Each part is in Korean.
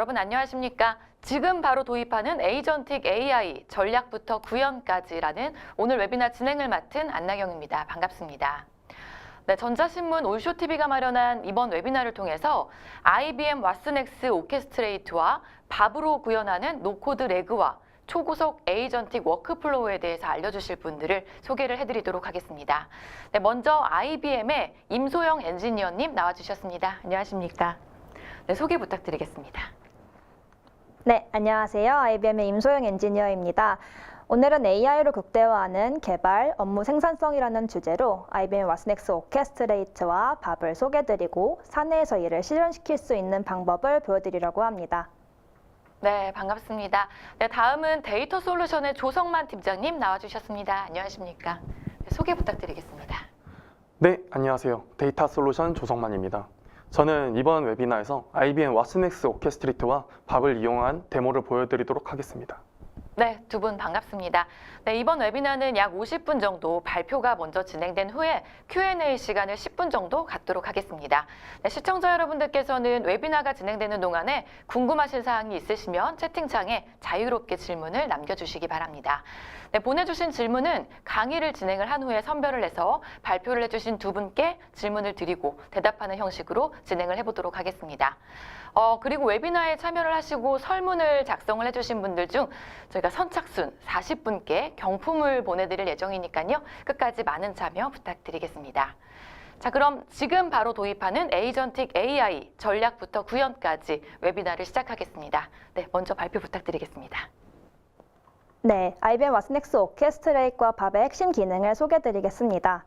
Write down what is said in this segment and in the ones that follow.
여러분 안녕하십니까? 지금 바로 도입하는 에이전틱 AI 전략부터 구현까지라는 오늘 웨비나 진행을 맡은 안나경입니다. 반갑습니다. 네, 전자신문 올쇼TV가 마련한 이번 웨비나를 통해서 IBM 왓슨엑스 오케스트레이트와 밥으로 구현하는 노코드 레그와 초고속 에이전틱 워크플로우에 대해서 알려주실 분들을 소개를 해드리도록 하겠습니다. 네, 먼저 IBM의 임소영 엔지니어님 나와주셨습니다. 안녕하십니까? 네, 소개 부탁드리겠습니다. 네, 안녕하세요. IBM의 임소영 엔지니어입니다. 오늘은 AI로 극대화하는 개발, 업무 생산성이라는 주제로 IBM 왓슨엑스 오케스트레이트와 밥을 소개드리고 사내에서 이를 실현시킬 수 있는 방법을 보여드리려고 합니다. 네, 반갑습니다. 네, 다음은 데이터 솔루션의 조성만 팀장님 나와주셨습니다. 안녕하십니까? 네, 소개 부탁드리겠습니다. 네, 안녕하세요. 데이터 솔루션 조성만입니다. 저는 이번 웨비나에서 IBM 왓슨엑스 오케스트레이트와 밥을 이용한 데모를 보여드리도록 하겠습니다. 네, 두 분 반갑습니다. 네, 이번 웨비나는 약 50분 정도 발표가 먼저 진행된 후에 Q&A 시간을 10분 정도 갖도록 하겠습니다. 네, 시청자 여러분들께서는 웨비나가 진행되는 동안에 궁금하신 사항이 있으시면 채팅창에 자유롭게 질문을 남겨주시기 바랍니다. 네, 보내주신 질문은 강의를 진행을 한 후에 선별을 해서 발표를 해주신 두 분께 질문을 드리고 대답하는 형식으로 진행을 해보도록 하겠습니다. 그리고 웨비나에 참여를 하시고 설문을 작성을 해주신 분들 중 저희가 선착순 40분께 경품을 보내드릴 예정이니까요. 끝까지 많은 참여 부탁드리겠습니다. 자, 그럼 지금 바로 도입하는 에이전틱 AI 전략부터 구현까지 웨비나를 시작하겠습니다. 네, 먼저 발표 부탁드리겠습니다. 네, IBM 왓슨엑스 오케스트레이트와 밥의 핵심 기능을 소개드리겠습니다.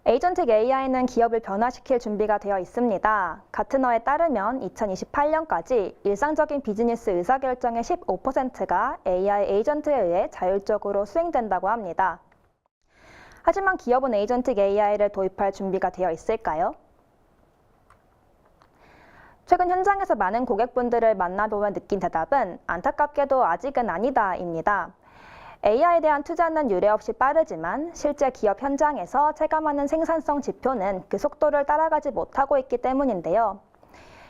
에이전틱 AI는 기업을 변화시킬 준비가 되어 있습니다. 가트너에 따르면 2028년까지 일상적인 비즈니스 의사결정의 15%가 AI 에이전트에 의해 자율적으로 수행된다고 합니다. 하지만 기업은 에이전틱 AI를 도입할 준비가 되어 있을까요? 최근 현장에서 많은 고객분들을 만나보며 느낀 대답은 안타깝게도 아직은 아니다입니다. AI에 대한 투자는 유례없이 빠르지만 실제 기업 현장에서 체감하는 생산성 지표는 그 속도를 따라가지 못하고 있기 때문인데요.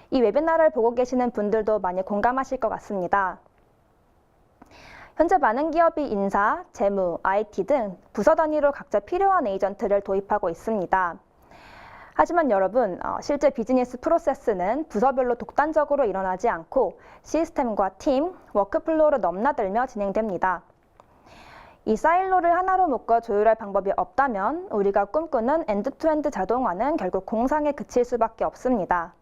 이 웨비나를 보고 계시는 분들도 많이 공감하실 것 같습니다. 현재 많은 기업이 인사, 재무, IT 등 부서 단위로 각자 필요한 에이전트를 도입하고 있습니다. 하지만 여러분, 실제 비즈니스 프로세스는 부서별로 독단적으로 일어나지 않고 시스템과 팀, 워크플로우로 넘나들며 진행됩니다. 이 사일로를 하나로 묶어 조율할 방법이 없다면 우리가 꿈꾸는 엔드투엔드 자동화는 결국 공상에 그칠 수밖에 없습니다.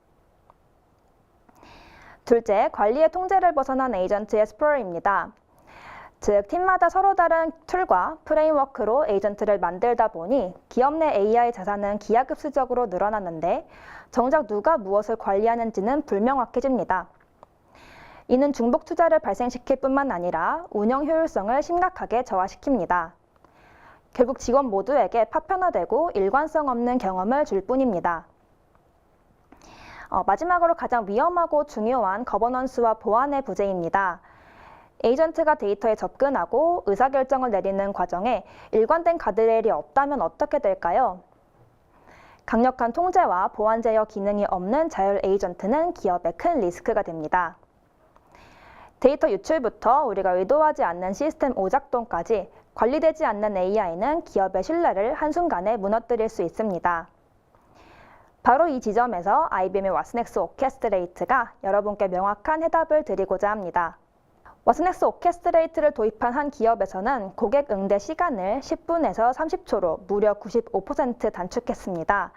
둘째, 관리의 통제를 벗어난 에이전트의 스포일입니다. 즉, 팀마다 서로 다른 툴과 프레임워크로 에이전트를 만들다 보니 기업 내 AI 자산은 기하급수적으로 늘어났는데 정작 누가 무엇을 관리하는지는 불명확해집니다. 이는 중복 투자를 발생시킬 뿐만 아니라 운영 효율성을 심각하게 저하시킵니다. 결국 직원 모두에게 파편화되고 일관성 없는 경험을 줄 뿐입니다. 마지막으로 가장 위험하고 중요한 거버넌스와 보안의 부재입니다. 에이전트가 데이터에 접근하고 의사결정을 내리는 과정에 일관된 가드레일이 없다면 어떻게 될까요? 강력한 통제와 보안 제어 기능이 없는 자율 에이전트는 기업에 큰 리스크가 됩니다. 데이터 유출부터 우리가 의도하지 않는 시스템 오작동까지 관리되지 않는 AI는 기업의 신뢰를 한순간에 무너뜨릴 수 있습니다. 바로 이 지점에서 IBM의 왓슨엑스 오케스트레이트가 여러분께 명확한 해답을 드리고자 합니다. 왓슨엑스 오케스트레이트를 도입한 한 기업에서는 고객 응대 시간을 10분에서 30초로 무려 95% 단축했습니다.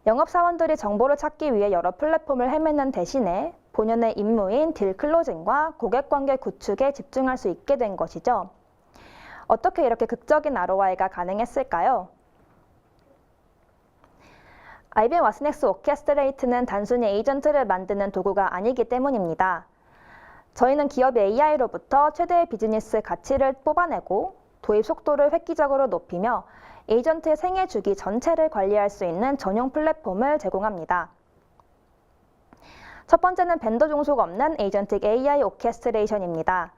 영업사원들이 정보를 찾기 위해 여러 플랫폼을 헤매는 대신에 본연의 임무인 딜 클로징과 고객관계 구축에 집중할 수 있게 된 것이죠. 어떻게 이렇게 극적인 ROI가 가능했을까요? IBM 왓슨엑스 오케스트레이트는 단순히 에이전트를 만드는 도구가 아니기 때문입니다. 저희는 기업의 AI로부터 최대의 비즈니스 가치를 뽑아내고 도입 속도를 획기적으로 높이며 에이전트의 생애 주기 전체를 관리할 수 있는 전용 플랫폼을 제공합니다. 첫 번째는 벤더 종속 없는 에이전틱 AI 오케스트레이션입니다.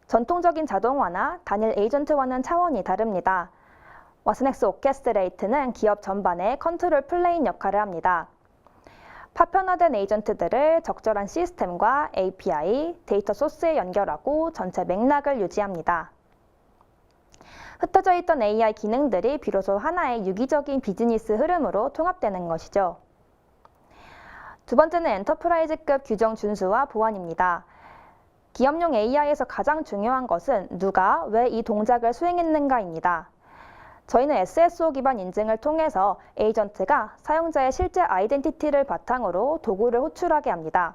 전통적인 자동화나 단일 에이전트와는 차원이 다릅니다. 왓슨엑스 오케스트레이트는 기업 전반의 컨트롤 플레인 역할을 합니다. 파편화된 에이전트들을 적절한 시스템과 API, 데이터 소스에 연결하고 전체 맥락을 유지합니다. 흩어져 있던 AI 기능들이 비로소 하나의 유기적인 비즈니스 흐름으로 통합되는 것이죠. 두 번째는 엔터프라이즈급 규정 준수와 보안입니다. 기업용 AI에서 가장 중요한 것은 누가 왜 이 동작을 수행했는가입니다. 저희는 SSO 기반 인증을 통해서 에이전트가 사용자의 실제 아이덴티티를 바탕으로 도구를 호출하게 합니다.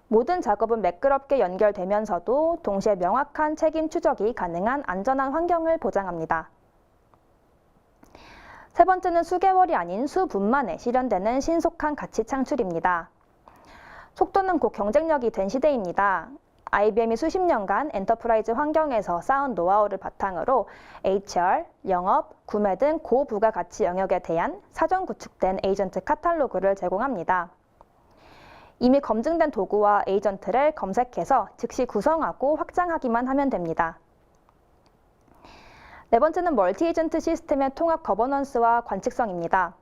모든 작업은 매끄럽게 연결되면서도 동시에 명확한 책임 추적이 가능한 안전한 환경을 보장합니다. 세 번째는 수개월이 아닌 수분 만에 실현되는 신속한 가치 창출입니다. 속도는 곧 경쟁력이 된 시대입니다. IBM이 수십 년간 엔터프라이즈 환경에서 쌓은 노하우를 바탕으로 HR, 영업, 구매 등 고부가가치 영역에 대한 사전 구축된 에이전트 카탈로그를 제공합니다. 이미 검증된 도구와 에이전트를 검색해서 즉시 구성하고 확장하기만 하면 됩니다. 네 번째는 멀티 에이전트 시스템의 통합 거버넌스와 관측성입니다.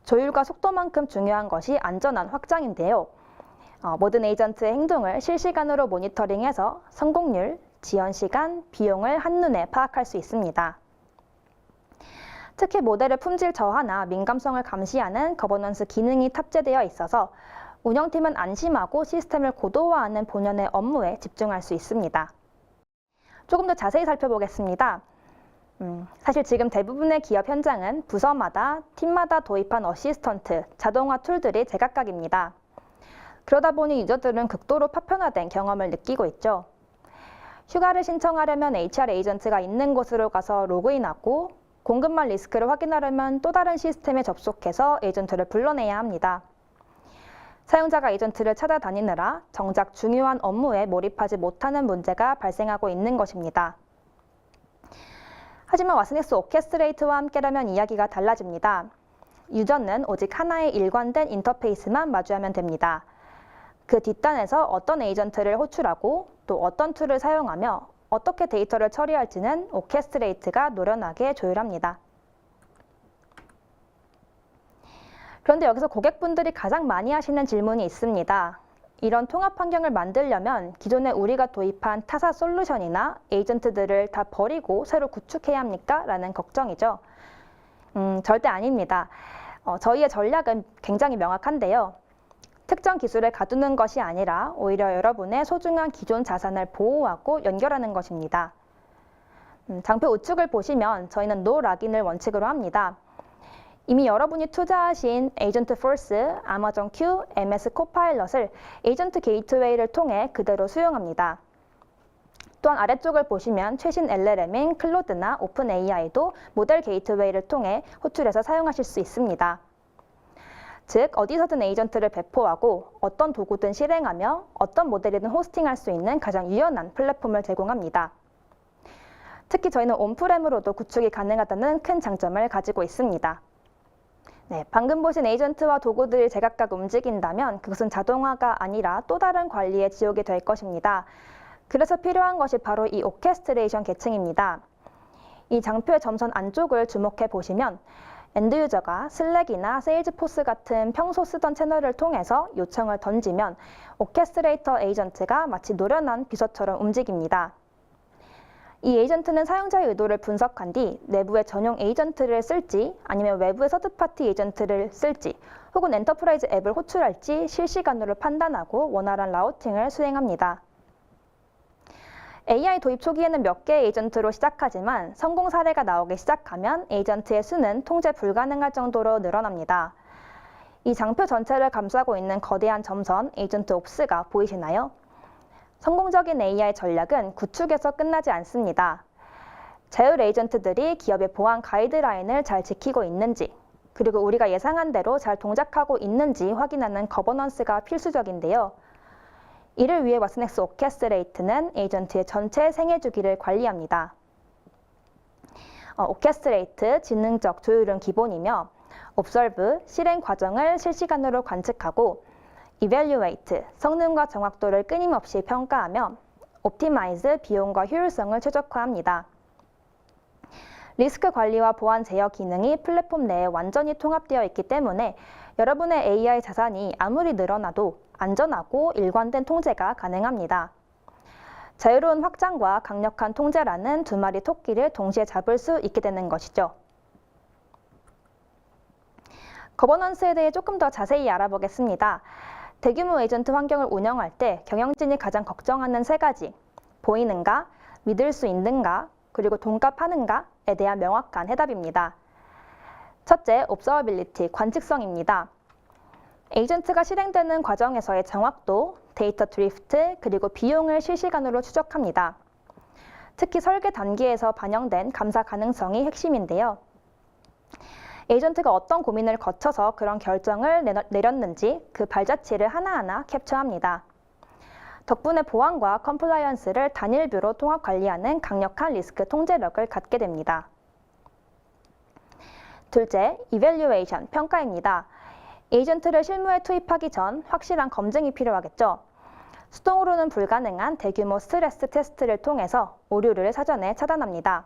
조율과 속도만큼 중요한 것이 안전한 확장인데요. 모든 에이전트의 행동을 실시간으로 모니터링해서 성공률, 지연 시간, 비용을 한눈에 파악할 수 있습니다. 특히 모델의 품질 저하나 민감성을 감시하는 거버넌스 기능이 탑재되어 있어서 운영팀은 안심하고 시스템을 고도화하는 본연의 업무에 집중할 수 있습니다. 조금 더 자세히 살펴보겠습니다. 사실 지금 대부분의 기업 현장은 부서마다, 팀마다 도입한 어시스턴트, 자동화 툴들이 제각각입니다. 그러다 보니 유저들은 극도로 파편화된 경험을 느끼고 있죠. 휴가를 신청하려면 HR 에이전트가 있는 곳으로 가서 로그인하고 공급망 리스크를 확인하려면 또 다른 시스템에 접속해서 에이전트를 불러내야 합니다. 사용자가 에이전트를 찾아다니느라 정작 중요한 업무에 몰입하지 못하는 문제가 발생하고 있는 것입니다. 하지만 왓슨엑스 오케스트레이트와 함께라면 이야기가 달라집니다. 유저는 오직 하나의 일관된 인터페이스만 마주하면 됩니다. 그 뒷단에서 어떤 에이전트를 호출하고 또 어떤 툴을 사용하며 어떻게 데이터를 처리할지는 오케스트레이트가 노련하게 조율합니다. 그런데 여기서 고객분들이 가장 많이 하시는 질문이 있습니다. 이런 통합 환경을 만들려면 기존에 우리가 도입한 타사 솔루션이나 에이전트들을 다 버리고 새로 구축해야 합니까? 라는 걱정이죠. 절대 아닙니다. 저희의 전략은 굉장히 명확한데요. 특정 기술을 가두는 것이 아니라 오히려 여러분의 소중한 기존 자산을 보호하고 연결하는 것입니다. 장표 우측을 보시면 저희는 노 락인을 원칙으로 합니다. 이미 여러분이 투자하신 에이전트 포스, 아마존 큐, MS 코파일럿을 에이전트 게이트웨이를 통해 그대로 수용합니다. 또한 아래쪽을 보시면 최신 LLM인 클로드나 오픈 AI도 모델 게이트웨이를 통해 호출해서 사용하실 수 있습니다. 즉, 어디서든 에이전트를 배포하고 어떤 도구든 실행하며 어떤 모델이든 호스팅할 수 있는 가장 유연한 플랫폼을 제공합니다. 특히 저희는 온프렘으로도 구축이 가능하다는 큰 장점을 가지고 있습니다. 네, 방금 보신 에이전트와 도구들이 제각각 움직인다면 그것은 자동화가 아니라 또 다른 관리의 지옥이 될 것입니다. 그래서 필요한 것이 바로 이 오케스트레이션 계층입니다. 이 장표의 점선 안쪽을 주목해 보시면 엔드 유저가 슬랙이나 세일즈포스 같은 평소 쓰던 채널을 통해서 요청을 던지면 오케스트레이터 에이전트가 마치 노련한 비서처럼 움직입니다. 이 에이전트는 사용자의 의도를 분석한 뒤 내부의 전용 에이전트를 쓸지 아니면 외부의 서드파티 에이전트를 쓸지 혹은 엔터프라이즈 앱을 호출할지 실시간으로 판단하고 원활한 라우팅을 수행합니다. AI 도입 초기에는 몇 개의 에이전트로 시작하지만 성공 사례가 나오기 시작하면 에이전트의 수는 통제 불가능할 정도로 늘어납니다. 이 장표 전체를 감싸고 있는 거대한 점선 에이전트 옵스가 보이시나요? 성공적인 AI 전략은 구축에서 끝나지 않습니다. 제휴 에이전트들이 기업의 보안 가이드라인을 잘 지키고 있는지, 그리고 우리가 예상한 대로 잘 동작하고 있는지 확인하는 거버넌스가 필수적인데요. 이를 위해 왓슨엑스 오케스트레이트는 에이전트의 전체 생애 주기를 관리합니다. 오케스트레이트, 지능적 조율은 기본이며 옵설브, 실행 과정을 실시간으로 관측하고 이밸류에이트, 성능과 정확도를 끊임없이 평가하며 옵티마이즈, 비용과 효율성을 최적화합니다. 리스크 관리와 보안 제어 기능이 플랫폼 내에 완전히 통합되어 있기 때문에 여러분의 AI 자산이 아무리 늘어나도 안전하고 일관된 통제가 가능합니다. 자유로운 확장과 강력한 통제라는 두 마리 토끼를 동시에 잡을 수 있게 되는 것이죠. 거버넌스에 대해 조금 더 자세히 알아보겠습니다. 대규모 에이전트 환경을 운영할 때 경영진이 가장 걱정하는 세 가지, 보이는가, 믿을 수 있는가, 그리고 돈값하는가에 대한 명확한 해답입니다. 첫째, observability, 관측성입니다. 에이전트가 실행되는 과정에서의 정확도, 데이터 드리프트, 그리고 비용을 실시간으로 추적합니다. 특히 설계 단계에서 반영된 감사 가능성이 핵심인데요. 에이전트가 어떤 고민을 거쳐서 그런 결정을 내렸는지 그 발자취를 하나하나 캡처합니다. 덕분에 보안과 컴플라이언스를 단일 뷰로 통합 관리하는 강력한 리스크 통제력을 갖게 됩니다. 둘째, evaluation, 평가입니다. 에이전트를 실무에 투입하기 전 확실한 검증이 필요하겠죠. 수동으로는 불가능한 대규모 스트레스 테스트를 통해서 오류를 사전에 차단합니다.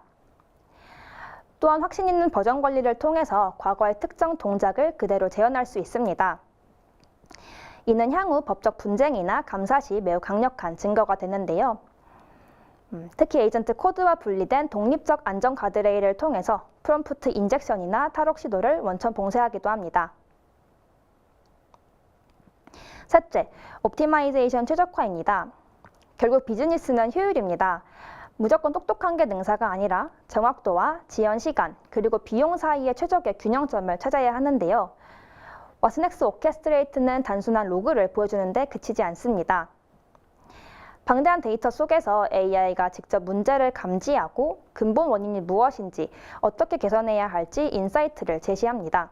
또한 확신 있는 버전 관리를 통해서 과거의 특정 동작을 그대로 재현할 수 있습니다. 이는 향후 법적 분쟁이나 감사 시 매우 강력한 증거가 되는데요. 특히 에이전트 코드와 분리된 독립적 안전 가드레일을 통해서 프롬프트 인젝션이나 탈옥 시도를 원천 봉쇄하기도 합니다. 셋째, 옵티마이제이션 최적화입니다. 결국 비즈니스는 효율입니다. 무조건 똑똑한 게 능사가 아니라 정확도와 지연 시간, 그리고 비용 사이의 최적의 균형점을 찾아야 하는데요. 와스넥스 오케스트레이트는 단순한 로그를 보여주는 데 그치지 않습니다. 방대한 데이터 속에서 AI가 직접 문제를 감지하고 근본 원인이 무엇인지, 어떻게 개선해야 할지 인사이트를 제시합니다.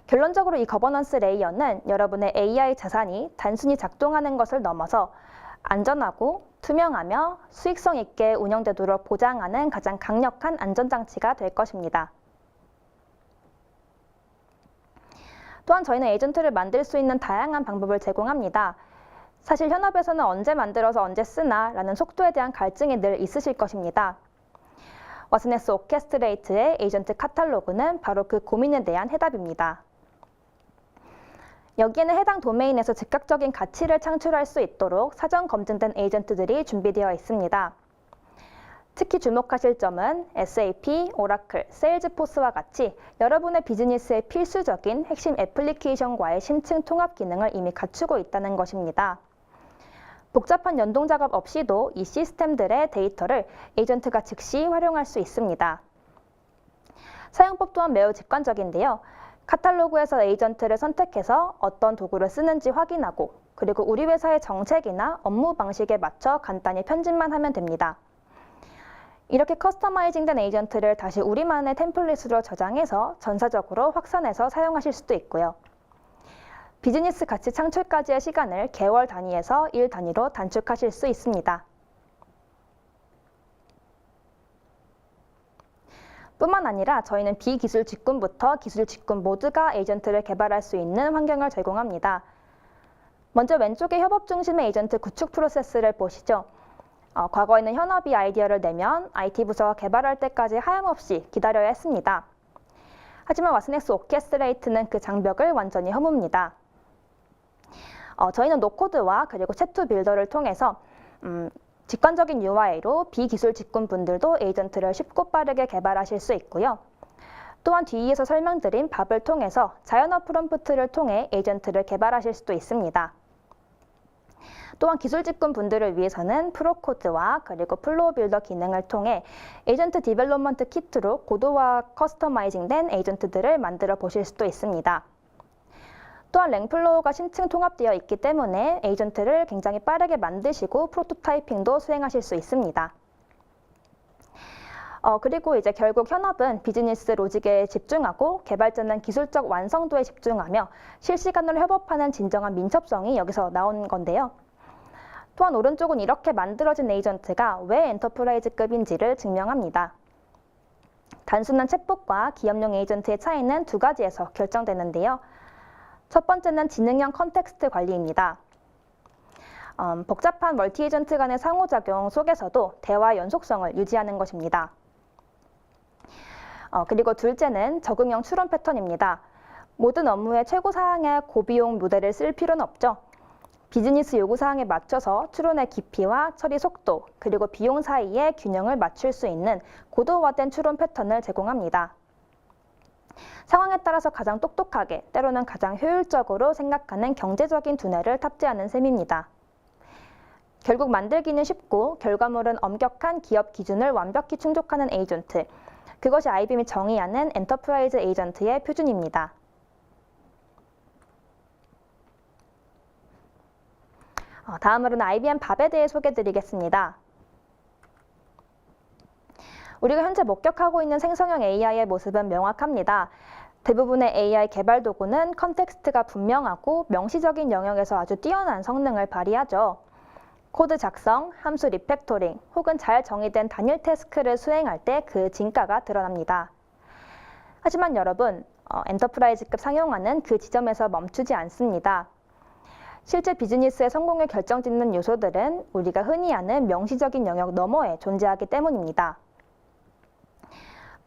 결론적으로 이 거버넌스 레이어는 여러분의 AI 자산이 단순히 작동하는 것을 넘어서 안전하고 투명하며 수익성 있게 운영되도록 보장하는 가장 강력한 안전장치가 될 것입니다. 또한 저희는 에이전트를 만들 수 있는 다양한 방법을 제공합니다. 사실 현업에서는 언제 만들어서 언제 쓰나 라는 속도에 대한 갈증이 늘 있으실 것입니다. 와스넥스 오케스트레이트의 에이전트 카탈로그는 바로 그 고민에 대한 해답입니다. 여기에는 해당 도메인에서 즉각적인 가치를 창출할 수 있도록 사전 검증된 에이전트들이 준비되어 있습니다. 특히 주목하실 점은 SAP, 오라클, 세일즈포스와 같이 여러분의 비즈니스의 필수적인 핵심 애플리케이션과의 심층 통합 기능을 이미 갖추고 있다는 것입니다. 복잡한 연동 작업 없이도 이 시스템들의 데이터를 에이전트가 즉시 활용할 수 있습니다. 사용법 또한 매우 직관적인데요. 카탈로그에서 에이전트를 선택해서 어떤 도구를 쓰는지 확인하고, 그리고 우리 회사의 정책이나 업무 방식에 맞춰 간단히 편집만 하면 됩니다. 이렇게 커스터마이징된 에이전트를 다시 우리만의 템플릿으로 저장해서 전사적으로 확산해서 사용하실 수도 있고요. 비즈니스 가치 창출까지의 시간을 개월 단위에서 일 단위로 단축하실 수 있습니다. 뿐만 아니라 저희는 비기술 직군부터 기술 직군 모두가 에이전트를 개발할 수 있는 환경을 제공합니다. 먼저 왼쪽의 협업 중심의 에이전트 구축 프로세스를 보시죠. 과거에는 현업이 아이디어를 내면 IT 부서가 개발할 때까지 하염없이 기다려야 했습니다. 하지만 와스넥스 오케스트레이트는 그 장벽을 완전히 허뭅니다. 저희는 노코드와 그리고 챗2 빌더를 통해서 직관적인 UI로 비기술 직군분들도 에이전트를 쉽고 빠르게 개발하실 수 있고요. 또한 뒤에서 설명드린 밥을 통해서 자연어 프롬프트를 통해 에이전트를 개발하실 수도 있습니다. 또한 기술 직군 분들을 위해서는 프로코드와 그리고 플로우 빌더 기능을 통해 에이전트 디벨롭먼트 키트로 고도화 커스터마이징된 에이전트들을 만들어 보실 수도 있습니다. 또한 랭플로우가 심층 통합되어 있기 때문에 에이전트를 굉장히 빠르게 만드시고 프로토타이핑도 수행하실 수 있습니다. 그리고 이제 결국 현업은 비즈니스 로직에 집중하고 개발자는 기술적 완성도에 집중하며 실시간으로 협업하는 진정한 민첩성이 여기서 나온 건데요. 또한 오른쪽은 이렇게 만들어진 에이전트가 왜 엔터프라이즈급인지를 증명합니다. 단순한 챗봇과 기업용 에이전트의 차이는 두 가지에서 결정되는데요. 첫 번째는 지능형 컨텍스트 관리입니다. 복잡한 멀티 에이전트 간의 상호작용 속에서도 대화 연속성을 유지하는 것입니다. 그리고 둘째는 적응형 추론 패턴입니다. 모든 업무의 최고사양의 고비용 모델을 쓸 필요는 없죠. 비즈니스 요구사항에 맞춰서 추론의 깊이와 처리 속도, 그리고 비용 사이의 균형을 맞출 수 있는 고도화된 추론 패턴을 제공합니다. 상황에 따라서 가장 똑똑하게, 때로는 가장 효율적으로 생각하는 경제적인 두뇌를 탑재하는 셈입니다. 결국 만들기는 쉽고 결과물은 엄격한 기업 기준을 완벽히 충족하는 에이전트, 그것이 IBM이 정의하는 엔터프라이즈 에이전트의 표준입니다. 다음으로는 IBM 밥에 대해 소개해드리겠습니다. 우리가 현재 목격하고 있는 생성형 AI의 모습은 명확합니다. 대부분의 AI 개발 도구는 컨텍스트가 분명하고 명시적인 영역에서 아주 뛰어난 성능을 발휘하죠. 코드 작성, 함수 리팩토링, 혹은 잘 정의된 단일 태스크를 수행할 때 그 진가가 드러납니다. 하지만 여러분, 엔터프라이즈급 상용화는 그 지점에서 멈추지 않습니다. 실제 비즈니스의 성공을 결정짓는 요소들은 우리가 흔히 아는 명시적인 영역 너머에 존재하기 때문입니다.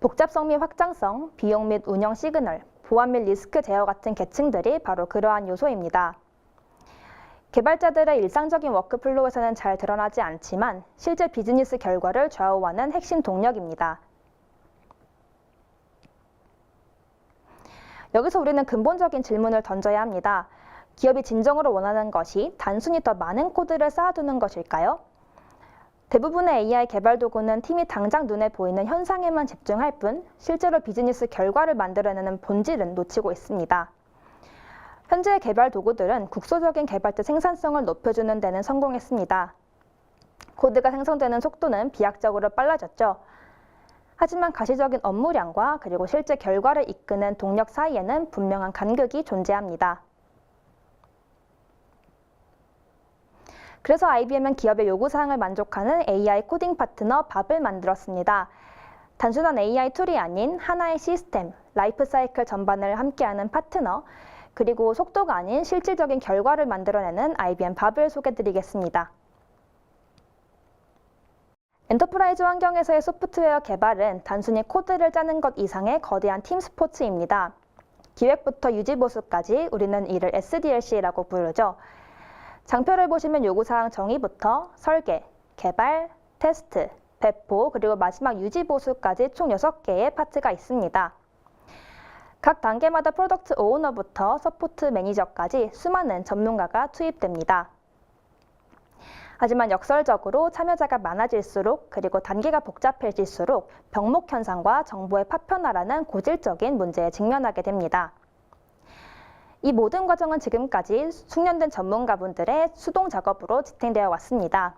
복잡성 및 확장성, 비용 및 운영 시그널, 보안 및 리스크 제어 같은 계층들이 바로 그러한 요소입니다. 개발자들의 일상적인 워크플로우에서는 잘 드러나지 않지만 실제 비즈니스 결과를 좌우하는 핵심 동력입니다. 여기서 우리는 근본적인 질문을 던져야 합니다. 기업이 진정으로 원하는 것이 단순히 더 많은 코드를 쌓아두는 것일까요? 대부분의 AI 개발 도구는 팀이 당장 눈에 보이는 현상에만 집중할 뿐 실제로 비즈니스 결과를 만들어내는 본질은 놓치고 있습니다. 현재의 개발 도구들은 국소적인 개발자 생산성을 높여주는 데는 성공했습니다. 코드가 생성되는 속도는 비약적으로 빨라졌죠. 하지만 가시적인 업무량과 그리고 실제 결과를 이끄는 동력 사이에는 분명한 간극이 존재합니다. 그래서 IBM은 기업의 요구사항을 만족하는 AI 코딩 파트너 밥을 만들었습니다. 단순한 AI 툴이 아닌 하나의 시스템, 라이프 사이클 전반을 함께하는 파트너, 그리고 속도가 아닌 실질적인 결과를 만들어내는 IBM 밥을 소개해드리겠습니다. 엔터프라이즈 환경에서의 소프트웨어 개발은 단순히 코드를 짜는 것 이상의 거대한 팀 스포츠입니다. 기획부터 유지 보수까지 우리는 이를 SDLC라고 부르죠. 장표를 보시면 요구사항 정의부터 설계, 개발, 테스트, 배포, 그리고 마지막 유지 보수까지 총 6개의 파트가 있습니다. 각 단계마다 프로덕트 오너부터 서포트 매니저까지 수많은 전문가가 투입됩니다. 하지만 역설적으로 참여자가 많아질수록 그리고 단계가 복잡해질수록 병목 현상과 정보의 파편화라는 고질적인 문제에 직면하게 됩니다. 이 모든 과정은 지금까지 숙련된 전문가분들의 수동 작업으로 지탱되어 왔습니다.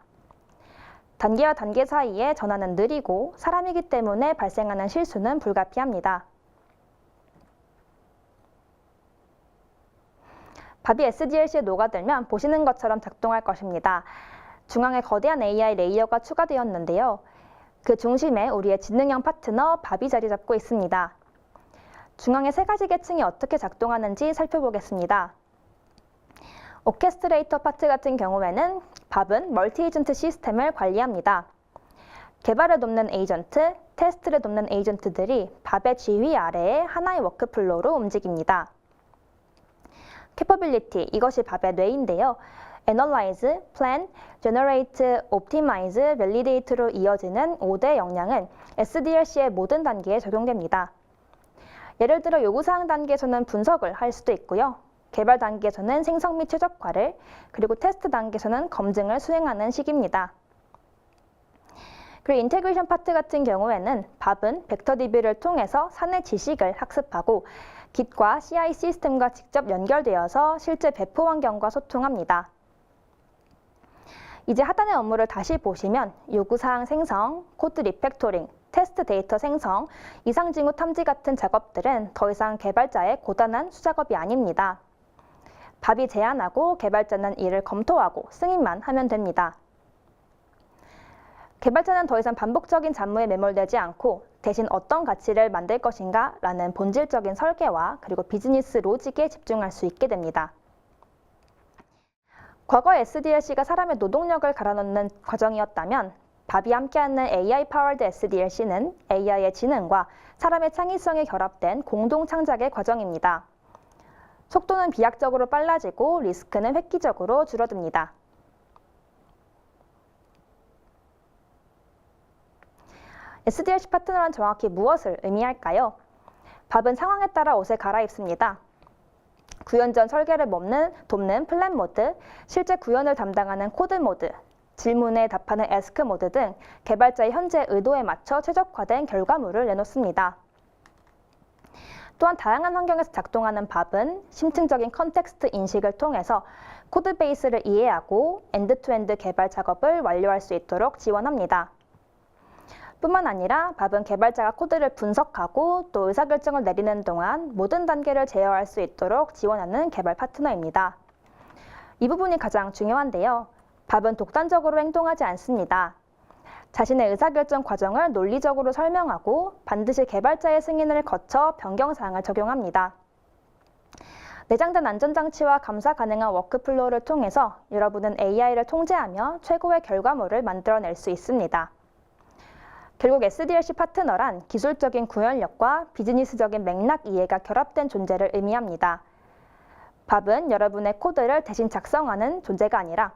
단계와 단계 사이의 전환은 느리고 사람이기 때문에 발생하는 실수는 불가피합니다. 밥이 SDLC에 녹아들면 보시는 것처럼 작동할 것입니다. 중앙에 거대한 AI 레이어가 추가되었는데요. 그 중심에 우리의 지능형 파트너 밥이 자리 잡고 있습니다. 중앙의 3가지 계층이 어떻게 작동하는지 살펴보겠습니다. 오케스트레이터 파트 같은 경우에는 밥은 멀티 에이전트 시스템을 관리합니다. 개발을 돕는 에이전트, 테스트를 돕는 에이전트들이 밥의 지휘 아래에 하나의 워크플로우로 움직입니다. 캐퍼빌리티, 이것이 밥의 뇌인데요. Analyze, Plan, Generate, Optimize, Validate로 이어지는 5대 역량은 SDLC의 모든 단계에 적용됩니다. 예를 들어 요구사항 단계에서는 분석을 할 수도 있고요. 개발 단계에서는 생성 및 최적화를, 그리고 테스트 단계에서는 검증을 수행하는 시기입니다. 그리고 인테그레이션 파트 같은 경우에는 밥은 벡터DB를 통해서 사내 지식을 학습하고 Git과 CI 시스템과 직접 연결되어서 실제 배포 환경과 소통합니다. 이제 하단의 업무를 다시 보시면 요구사항 생성, 코드 리팩토링, 테스트 데이터 생성, 이상징후 탐지 같은 작업들은 더 이상 개발자의 고단한 수작업이 아닙니다. 밥이 제안하고 개발자는 이를 검토하고 승인만 하면 됩니다. 개발자는 더 이상 반복적인 잡무에 매몰되지 않고 대신 어떤 가치를 만들 것인가 라는 본질적인 설계와 그리고 비즈니스 로직에 집중할 수 있게 됩니다. 과거 SDLC가 사람의 노동력을 갈아넣는 과정이었다면 밥이 함께하는 AI-powered SDLC는 AI의 지능과 사람의 창의성이 결합된 공동 창작의 과정입니다. 속도는 비약적으로 빨라지고 리스크는 획기적으로 줄어듭니다. SDLC 파트너란 정확히 무엇을 의미할까요? 밥은 상황에 따라 옷을 갈아입습니다. 구현 전 설계를 돕는 플랜 모드, 실제 구현을 담당하는 코드 모드, 질문에 답하는 에스크 모드 등 개발자의 현재 의도에 맞춰 최적화된 결과물을 내놓습니다. 또한 다양한 환경에서 작동하는 밥은 심층적인 컨텍스트 인식을 통해서 코드 베이스를 이해하고 엔드-투-엔드 개발 작업을 완료할 수 있도록 지원합니다. 뿐만 아니라 밥은 개발자가 코드를 분석하고 또 의사결정을 내리는 동안 모든 단계를 제어할 수 있도록 지원하는 개발 파트너입니다. 이 부분이 가장 중요한데요. 밥은 독단적으로 행동하지 않습니다. 자신의 의사결정 과정을 논리적으로 설명하고 반드시 개발자의 승인을 거쳐 변경사항을 적용합니다. 내장된 안전장치와 감사 가능한 워크플로우를 통해서 여러분은 AI를 통제하며 최고의 결과물을 만들어낼 수 있습니다. 결국 SDLC 파트너란 기술적인 구현력과 비즈니스적인 맥락 이해가 결합된 존재를 의미합니다. 밥은 여러분의 코드를 대신 작성하는 존재가 아니라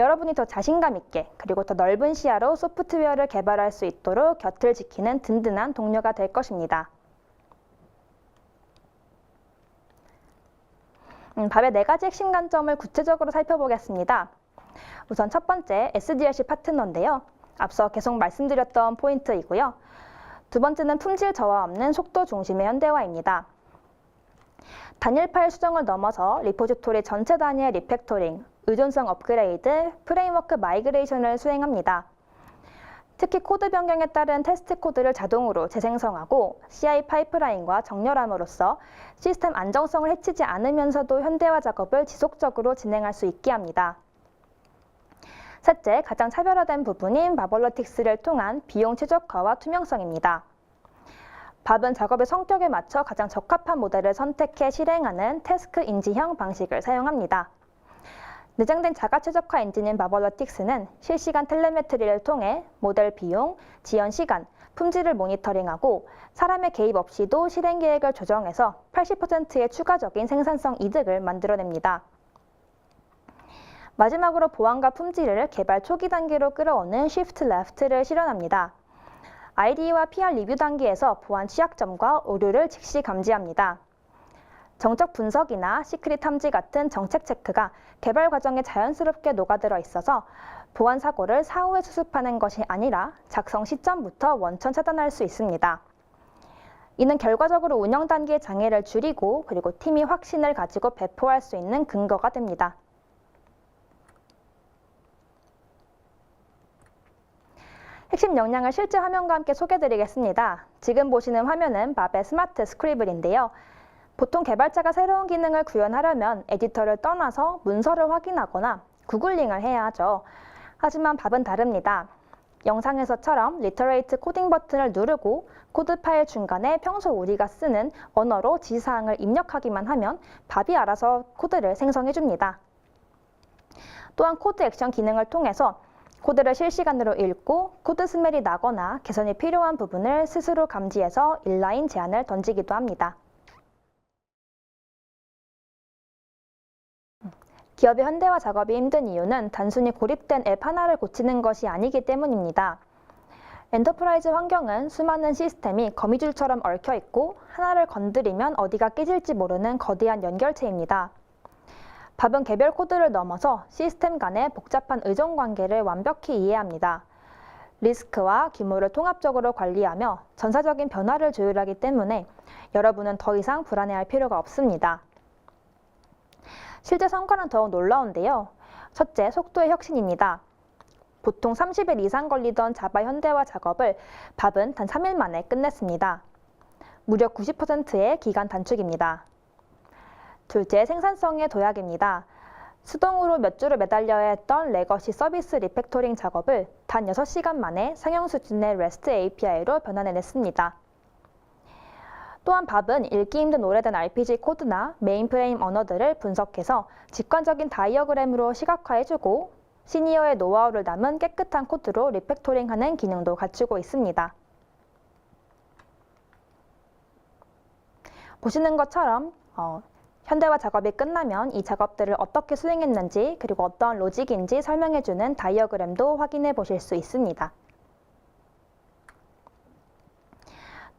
여러분이 더 자신감 있게 그리고 더 넓은 시야로 소프트웨어를 개발할 수 있도록 곁을 지키는 든든한 동료가 될 것입니다. 밥의 4가지 핵심 관점을 구체적으로 살펴보겠습니다. 우선 첫 번째 SDLC 파트너인데요. 앞서 계속 말씀드렸던 포인트이고요. 두 번째는 품질 저하 없는 속도 중심의 현대화입니다. 단일 파일 수정을 넘어서 리포지토리 전체 단위의 리팩토링, 의존성 업그레이드, 프레임워크 마이그레이션을 수행합니다. 특히 코드 변경에 따른 테스트 코드를 자동으로 재생성하고 CI 파이프라인과 정렬함으로써 시스템 안정성을 해치지 않으면서도 현대화 작업을 지속적으로 진행할 수 있게 합니다. 셋째, 가장 차별화된 부분인 마블러틱스를 통한 비용 최적화와 투명성입니다. 밥은 작업의 성격에 맞춰 가장 적합한 모델을 선택해 실행하는 태스크 인지형 방식을 사용합니다. 내장된 자가 최적화 엔진인 마블러틱스는 실시간 텔레메트리를 통해 모델 비용, 지연 시간, 품질을 모니터링하고 사람의 개입 없이도 실행 계획을 조정해서 80%의 추가적인 생산성 이득을 만들어냅니다. 마지막으로 보안과 품질을 개발 초기 단계로 끌어오는 Shift Left를 실현합니다. IDE와 PR 리뷰 단계에서 보안 취약점과 오류를 즉시 감지합니다. 정적 분석이나 시크릿 탐지 같은 정책 체크가 개발 과정에 자연스럽게 녹아들어 있어서 보안 사고를 사후에 수습하는 것이 아니라 작성 시점부터 원천 차단할 수 있습니다. 이는 결과적으로 운영 단계의 장애를 줄이고 그리고 팀이 확신을 가지고 배포할 수 있는 근거가 됩니다. 핵심 역량을 실제 화면과 함께 소개해드리겠습니다. 지금 보시는 화면은 밥의 스마트 스크리블인데요. 보통 개발자가 새로운 기능을 구현하려면 에디터를 떠나서 문서를 확인하거나 구글링을 해야 하죠. 하지만 밥은 다릅니다. 영상에서처럼 리터레이트 코딩 버튼을 누르고 코드 파일 중간에 평소 우리가 쓰는 언어로 지시사항을 입력하기만 하면 밥이 알아서 코드를 생성해줍니다. 또한 코드 액션 기능을 통해서 코드를 실시간으로 읽고 코드 스멜이 나거나 개선이 필요한 부분을 스스로 감지해서 인라인 제안을 던지기도 합니다. 기업의 현대화 작업이 힘든 이유는 단순히 고립된 앱 하나를 고치는 것이 아니기 때문입니다. 엔터프라이즈 환경은 수많은 시스템이 거미줄처럼 얽혀 있고 하나를 건드리면 어디가 깨질지 모르는 거대한 연결체입니다. 밥은 개별 코드를 넘어서 시스템 간의 복잡한 의존 관계를 완벽히 이해합니다. 리스크와 규모를 통합적으로 관리하며 전사적인 변화를 조율하기 때문에 여러분은 더 이상 불안해할 필요가 없습니다. 실제 성과는 더욱 놀라운데요. 첫째, 속도의 혁신입니다. 보통 30일 이상 걸리던 자바 현대화 작업을 밥은 단 3일 만에 끝냈습니다. 무려 90%의 기간 단축입니다. 둘째, 생산성의 도약입니다. 수동으로 몇 주를 매달려야 했던 레거시 서비스 리팩토링 작업을 단 6시간 만에 상용 수준의 REST API로 변환해냈습니다. 또한 밥은 읽기 힘든 오래된 RPG 코드나 메인프레임 언어들을 분석해서 직관적인 다이어그램으로 시각화해주고 시니어의 노하우를 담은 깨끗한 코드로 리팩토링하는 기능도 갖추고 있습니다. 보시는 것처럼 현대화 작업이 끝나면 이 작업들을 어떻게 수행했는지 그리고 어떤 로직인지 설명해주는 다이어그램도 확인해 보실 수 있습니다.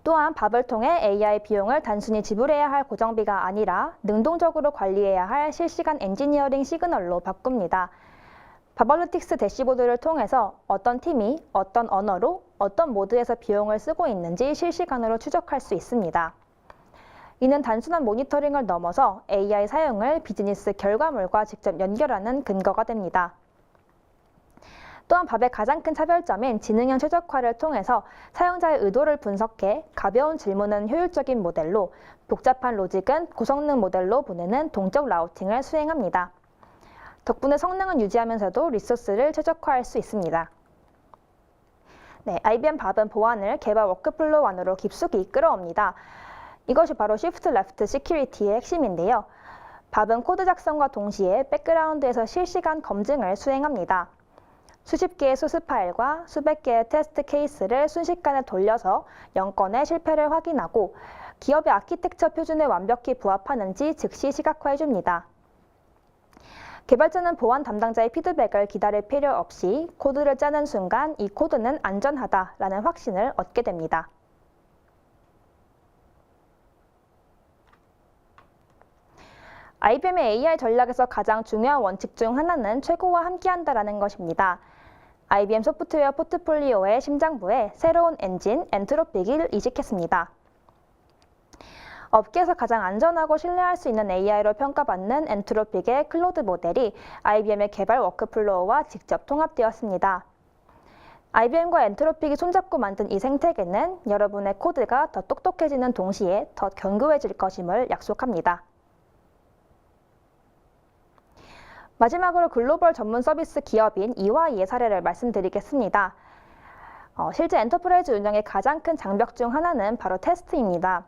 또한 밥을 통해 AI 비용을 단순히 지불해야 할 고정비가 아니라 능동적으로 관리해야 할 실시간 엔지니어링 시그널로 바꿉니다. 밥알로틱스 대시보드를 통해서 어떤 팀이 어떤 언어로 어떤 모드에서 비용을 쓰고 있는지 실시간으로 추적할 수 있습니다. 이는 단순한 모니터링을 넘어서 AI 사용을 비즈니스 결과물과 직접 연결하는 근거가 됩니다. 또한 밥의 가장 큰 차별점인 지능형 최적화를 통해서 사용자의 의도를 분석해 가벼운 질문은 효율적인 모델로, 복잡한 로직은 고성능 모델로 보내는 동적 라우팅을 수행합니다. 덕분에 성능은 유지하면서도 리소스를 최적화할 수 있습니다. 네, IBM 밥은 보안을 개발 워크플로우 안으로 깊숙이 이끌어옵니다. 이것이 바로 Shift Left Security의 핵심인데요. 밥은 코드 작성과 동시에 백그라운드에서 실시간 검증을 수행합니다. 수십 개의 소스 파일과 수백 개의 테스트 케이스를 순식간에 돌려서 영건의 실패를 확인하고 기업의 아키텍처 표준에 완벽히 부합하는지 즉시 시각화해줍니다. 개발자는 보안 담당자의 피드백을 기다릴 필요 없이 코드를 짜는 순간 이 코드는 안전하다라는 확신을 얻게 됩니다. IBM의 AI 전략에서 가장 중요한 원칙 중 하나는 최고와 함께한다라는 것입니다. IBM 소프트웨어 포트폴리오의 심장부에 새로운 엔진 엔트로픽을 이식했습니다. 업계에서 가장 안전하고 신뢰할 수 있는 AI로 평가받는 엔트로픽의 클로드 모델이 IBM의 개발 워크플로우와 직접 통합되었습니다. IBM과 엔트로픽이 손잡고 만든 이 생태계는 여러분의 코드가 더 똑똑해지는 동시에 더 견고해질 것임을 약속합니다. 마지막으로 글로벌 전문 서비스 기업인 EY의 사례를 말씀드리겠습니다. 실제 엔터프라이즈 운영의 가장 큰 장벽 중 하나는 바로 테스트입니다.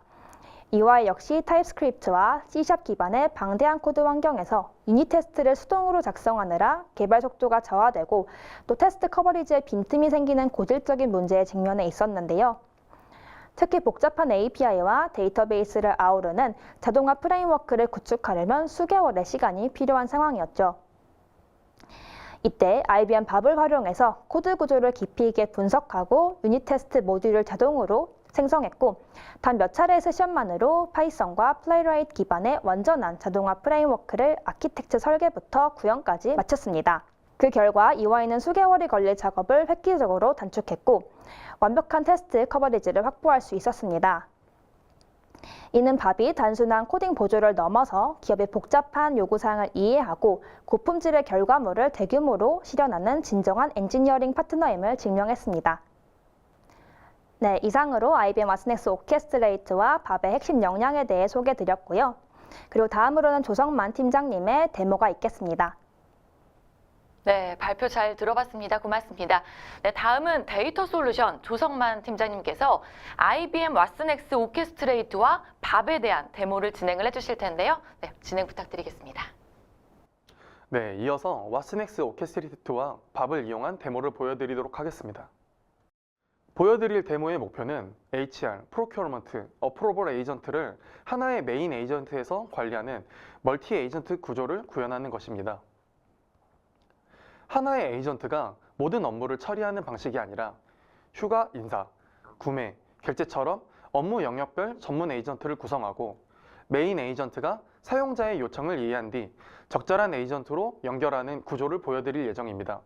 EY 역시 타입스크립트와 C# 기반의 방대한 코드 환경에서 유닛 테스트를 수동으로 작성하느라 개발 속도가 저하되고 또 테스트 커버리지에 빈틈이 생기는 고질적인 문제에 직면해 있었는데요. 특히 복잡한 API와 데이터베이스를 아우르는 자동화 프레임워크를 구축하려면 수개월의 시간이 필요한 상황이었죠. 이때 IBM 밥을 활용해서 코드 구조를 깊이 있게 분석하고 유닛 테스트 모듈을 자동으로 생성했고 단 몇 차례의 세션만으로 파이썬과 플레이라이트 기반의 완전한 자동화 프레임워크를 아키텍처 설계부터 구현까지 마쳤습니다. 그 결과 EY는 수개월이 걸릴 작업을 획기적으로 단축했고 완벽한 테스트 커버리지를 확보할 수 있었습니다. 이는 밥이 단순한 코딩 보조를 넘어서 기업의 복잡한 요구사항을 이해하고 고품질의 결과물을 대규모로 실현하는 진정한 엔지니어링 파트너임을 증명했습니다. 네, 이상으로 IBM 왓슨엑스 오케스트레이트와 밥의 핵심 역량에 대해 소개해드렸고요. 그리고 다음으로는 조성만 팀장님의 데모가 있겠습니다. 네, 발표 잘 들어봤습니다. 고맙습니다. 네, 다음은 데이터 솔루션 조성만 팀장님께서 IBM 왓슨엑스 오케스트레이트와 밥에 대한 데모를 진행을 해주실 텐데요. 네, 진행 부탁드리겠습니다. 네, 이어서 왓슨엑스 오케스트레이트와 밥을 이용한 데모를 보여드리도록 하겠습니다. 보여드릴 데모의 목표는 HR, 프로큐어먼트, 어프로벌 에이전트를 하나의 메인 에이전트에서 관리하는 멀티 에이전트 구조를 구현하는 것입니다. 하나의 에이전트가 모든 업무를 처리하는 방식이 아니라 휴가, 인사, 구매, 결제처럼 업무 영역별 전문 에이전트를 구성하고 메인 에이전트가 사용자의 요청을 이해한 뒤 적절한 에이전트로 연결하는 구조를 보여드릴 예정입니다.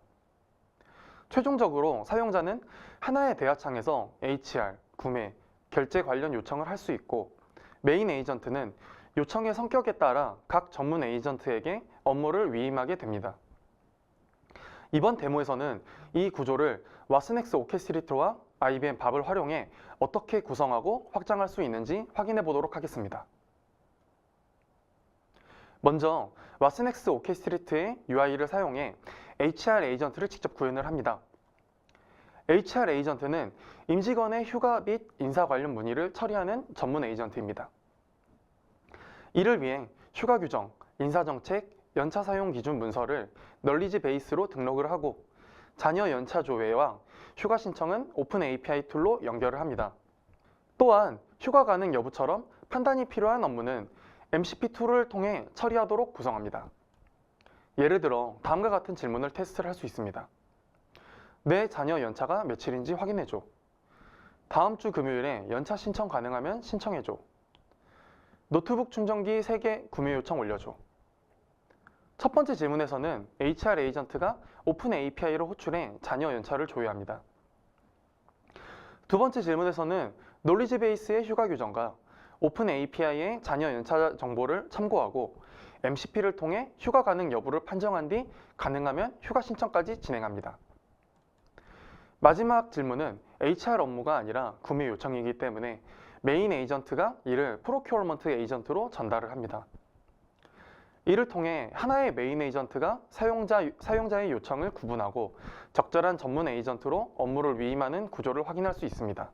최종적으로 사용자는 하나의 대화창에서 HR, 구매, 결제 관련 요청을 할 수 있고 메인 에이전트는 요청의 성격에 따라 각 전문 에이전트에게 업무를 위임하게 됩니다. 이번 데모에서는 이 구조를 왓슨엑스 오케스트레이터와 IBM 밥을 활용해 어떻게 구성하고 확장할 수 있는지 확인해 보도록 하겠습니다. 먼저 왓슨엑스 오케스트레이터의 UI를 사용해 HR 에이전트를 직접 구현을 합니다. HR 에이전트는 임직원의 휴가 및 인사 관련 문의를 처리하는 전문 에이전트입니다. 이를 위해 휴가 규정, 인사 정책, 연차 사용 기준 문서를 널리지 베이스로 등록을 하고 자녀 연차 조회와 휴가 신청은 오픈 API 툴로 연결을 합니다. 또한 휴가 가능 여부처럼 판단이 필요한 업무는 MCP2를 통해 처리하도록 구성합니다. 예를 들어 다음과 같은 질문을 테스트를 할 수 있습니다. 내 자녀 연차가 며칠인지 확인해줘. 다음 주 금요일에 연차 신청 가능하면 신청해줘. 노트북 충전기 3개 구매 요청 올려줘. 첫 번째 질문에서는 HR 에이전트가 오픈 API를 호출해 자녀 연차를 조회합니다. 두 번째 질문에서는 놀리지 베이스의 휴가 규정과 오픈 API의 자녀 연차 정보를 참고하고 MCP를 통해 휴가 가능 여부를 판정한 뒤 가능하면 휴가 신청까지 진행합니다. 마지막 질문은 HR 업무가 아니라 구매 요청이기 때문에 메인 에이전트가 이를 프로큐어먼트 에이전트로 전달을 합니다. 이를 통해 하나의 메인 에이전트가 사용자의 요청을 구분하고 적절한 전문 에이전트로 업무를 위임하는 구조를 확인할 수 있습니다.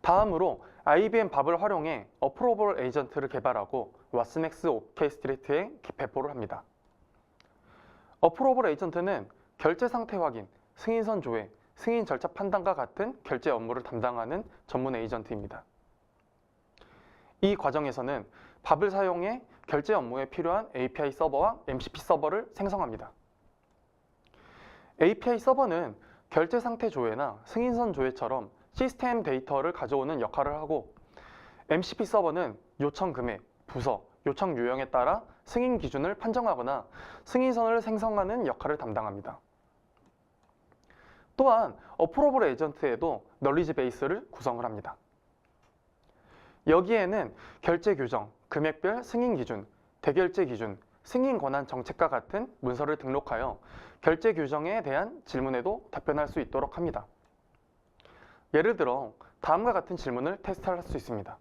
다음으로 IBM 밥을 활용해 어프로벌 에이전트를 개발하고 왓슨엑스 오케스트레이트에 배포를 합니다. 어프로벌 에이전트는 결제 상태 확인, 승인선 조회, 승인 절차 판단과 같은 결제 업무를 담당하는 전문 에이전트입니다. 이 과정에서는 밥을 사용해 결제 업무에 필요한 API 서버와 MCP 서버를 생성합니다. API 서버는 결제 상태 조회나 승인선 조회처럼 시스템 데이터를 가져오는 역할을 하고 MCP 서버는 요청 금액, 부서, 요청 유형에 따라 승인 기준을 판정하거나 승인선을 생성하는 역할을 담당합니다. 또한 어프로벌 에이전트에도 널리지 베이스를 구성을 합니다. 여기에는 결제 규정, 금액별 승인 기준, 대결제 기준, 승인 권한 정책과 같은 문서를 등록하여 결제 규정에 대한 질문에도 답변할 수 있도록 합니다. 예를 들어 다음과 같은 질문을 테스트할 수 있습니다.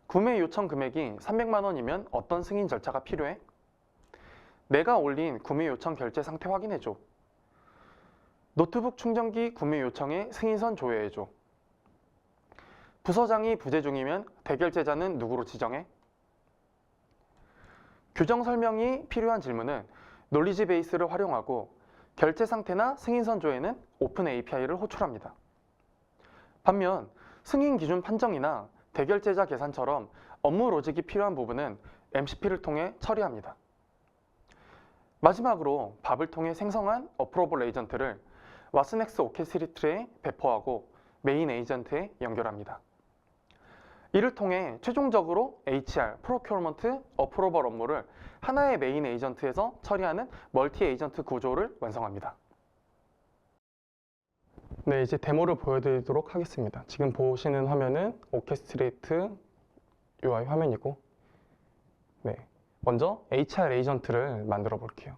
구매 요청 금액이 300만 원이면 어떤 승인 절차가 필요해? 내가 올린 구매 요청 결제 상태 확인해줘. 노트북 충전기 구매 요청에 승인선 조회해줘. 부서장이 부재 중이면 대결제자는 누구로 지정해? 규정 설명이 필요한 질문은 놀리지 베이스를 활용하고 결제 상태나 승인선 조회는 오픈 API를 호출합니다. 반면 승인 기준 판정이나 대결제자 계산처럼 업무 로직이 필요한 부분은 MCP를 통해 처리합니다. 마지막으로 밥을 통해 생성한 어프로벌 에이전트를 왓슨엑스 오케스트레이트에 배포하고 메인 에이전트에 연결합니다. 이를 통해 최종적으로 HR, 프로큐어먼트, 어프로벌 업무를 하나의 메인 에이전트에서 처리하는 멀티 에이전트 구조를 완성합니다. 네, 이제 데모를 보여드리도록 하겠습니다. 지금 보시는 화면은 오케스트레이트 UI 화면이고, 네, 먼저 HR 에이전트를 만들어 볼게요.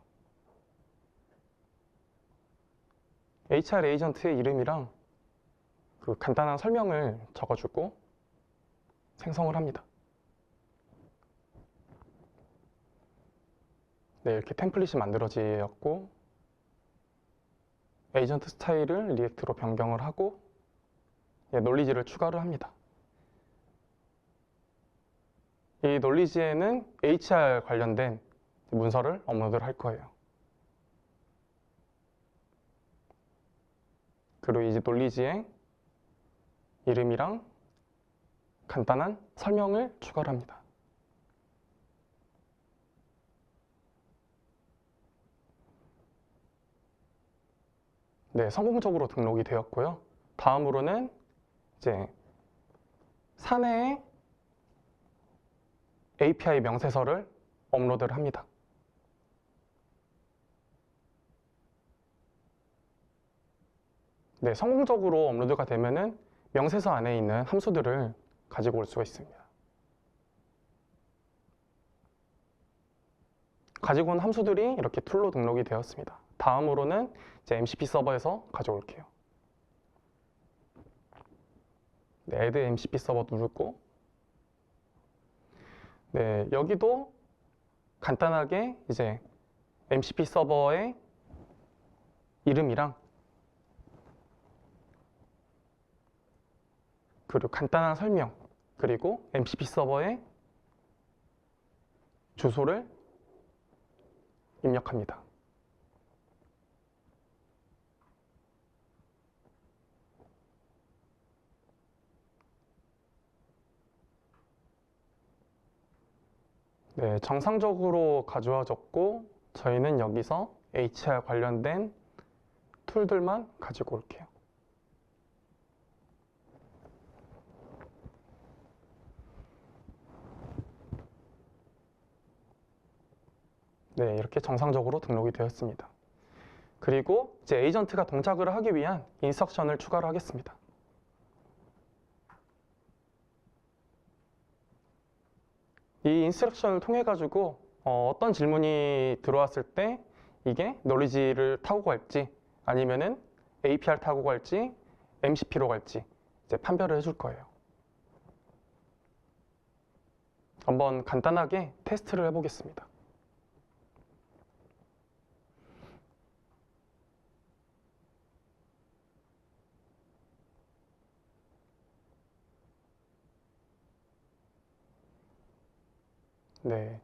HR 에이전트의 이름이랑 그 간단한 설명을 적어주고 생성을 합니다. 네, 이렇게 템플릿이 만들어졌고 에이전트 스타일을 리액트로 변경을 하고 놀리지를 추가를 합니다. 이 놀리지에는 HR 관련된 문서를 업로드를 할 거예요. 그리고 이제 놀리지의 이름이랑 간단한 설명을 추가를 합니다. 네, 성공적으로 등록이 되었고요. 다음으로는 이제 사내에 API 명세서를 업로드를 합니다. 네, 성공적으로 업로드가 되면은 명세서 안에 있는 함수들을 가지고 올 수가 있습니다. 가지고 온 함수들이 이렇게 툴로 등록이 되었습니다. 다음으로는 이제 MCP 서버에서 가져올게요. 네, add MCP 서버 누르고, 네, 여기도 간단하게 이제 MCP 서버의 이름이랑 그리고 간단한 설명, 그리고 MCP 서버의 주소를 입력합니다. 네, 정상적으로 가져와줬고 저희는 여기서 HR 관련된 툴들만 가지고 올게요. 네, 이렇게 정상적으로 등록이 되었습니다. 그리고 이제 에이전트가 동작을 하기 위한 인스트럭션을 추가를 하겠습니다. 이 인스트럭션을 통해 가지고 어떤 질문이 들어왔을 때 이게 노리지를 타고 갈지 아니면은 APR 타고 갈지 MCP로 갈지 이제 판별을 해줄 거예요. 한번 간단하게 테스트를 해보겠습니다. 네,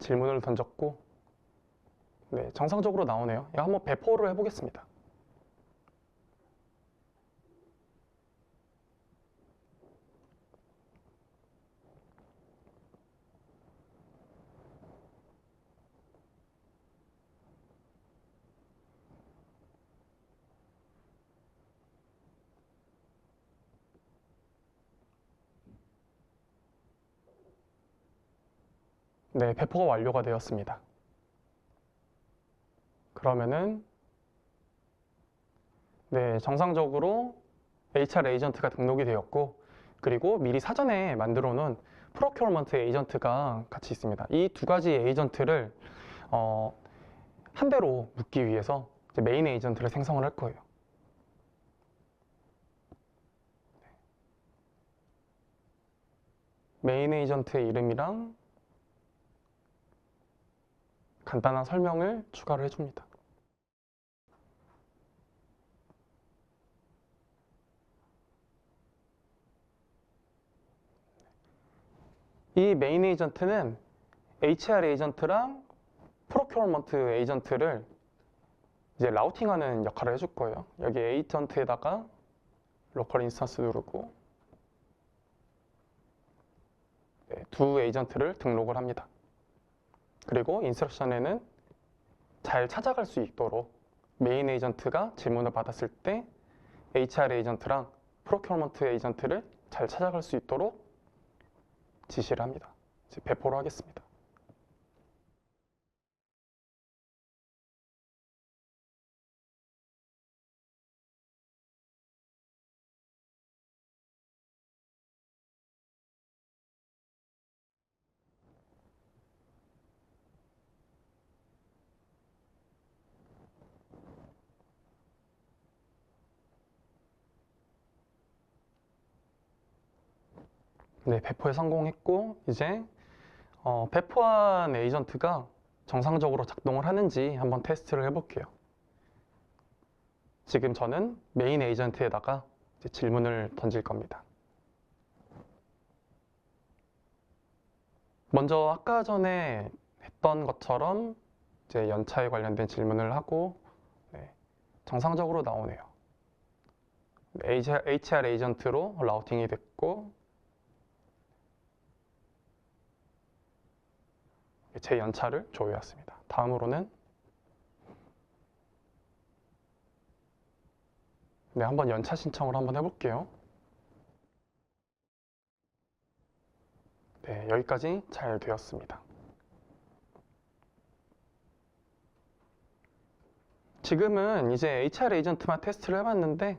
질문을 던졌고 네, 정상적으로 나오네요. 이거 한번 배포를 해보겠습니다. 네, 배포가 완료가 되었습니다. 그러면은 네, 정상적으로 HR 에이전트가 등록이 되었고 그리고 미리 사전에 만들어 놓은 프로큐어먼트 에이전트가 같이 있습니다. 이 두 가지 에이전트를 한 대로 묶기 위해서 이제 메인 에이전트를 생성을 할 거예요. 메인 에이전트의 이름이랑 간단한 설명을 추가를 해줍니다. 이 메인 에이전트는 HR 에이전트랑 프로큐어먼트 에이전트를 이제 라우팅하는 역할을 해줄 거예요. 여기 에이전트에다가 로컬 인스턴스 누르고 네, 두 에이전트를 등록을 합니다. 그리고 인스트럭션에는 잘 찾아갈 수 있도록 메인 에이전트가 질문을 받았을 때 HR 에이전트랑 프로큐어먼트 에이전트를 잘 찾아갈 수 있도록 지시를 합니다. 이제 배포를 하겠습니다. 네, 배포에 성공했고 이제 배포한 에이전트가 정상적으로 작동을 하는지 한번 테스트를 해볼게요. 지금 저는 메인 에이전트에다가 이제 질문을 던질 겁니다. 먼저 아까 전에 했던 것처럼 이제 연차에 관련된 질문을 하고 네, 정상적으로 나오네요. HR 에이전트로 라우팅이 됐고 제 연차를 조회했습니다. 다음으로는 네, 한번 연차 신청을 한번 해볼게요. 네, 여기까지 잘 되었습니다. 지금은 이제 HR 에이전트만 테스트를 해봤는데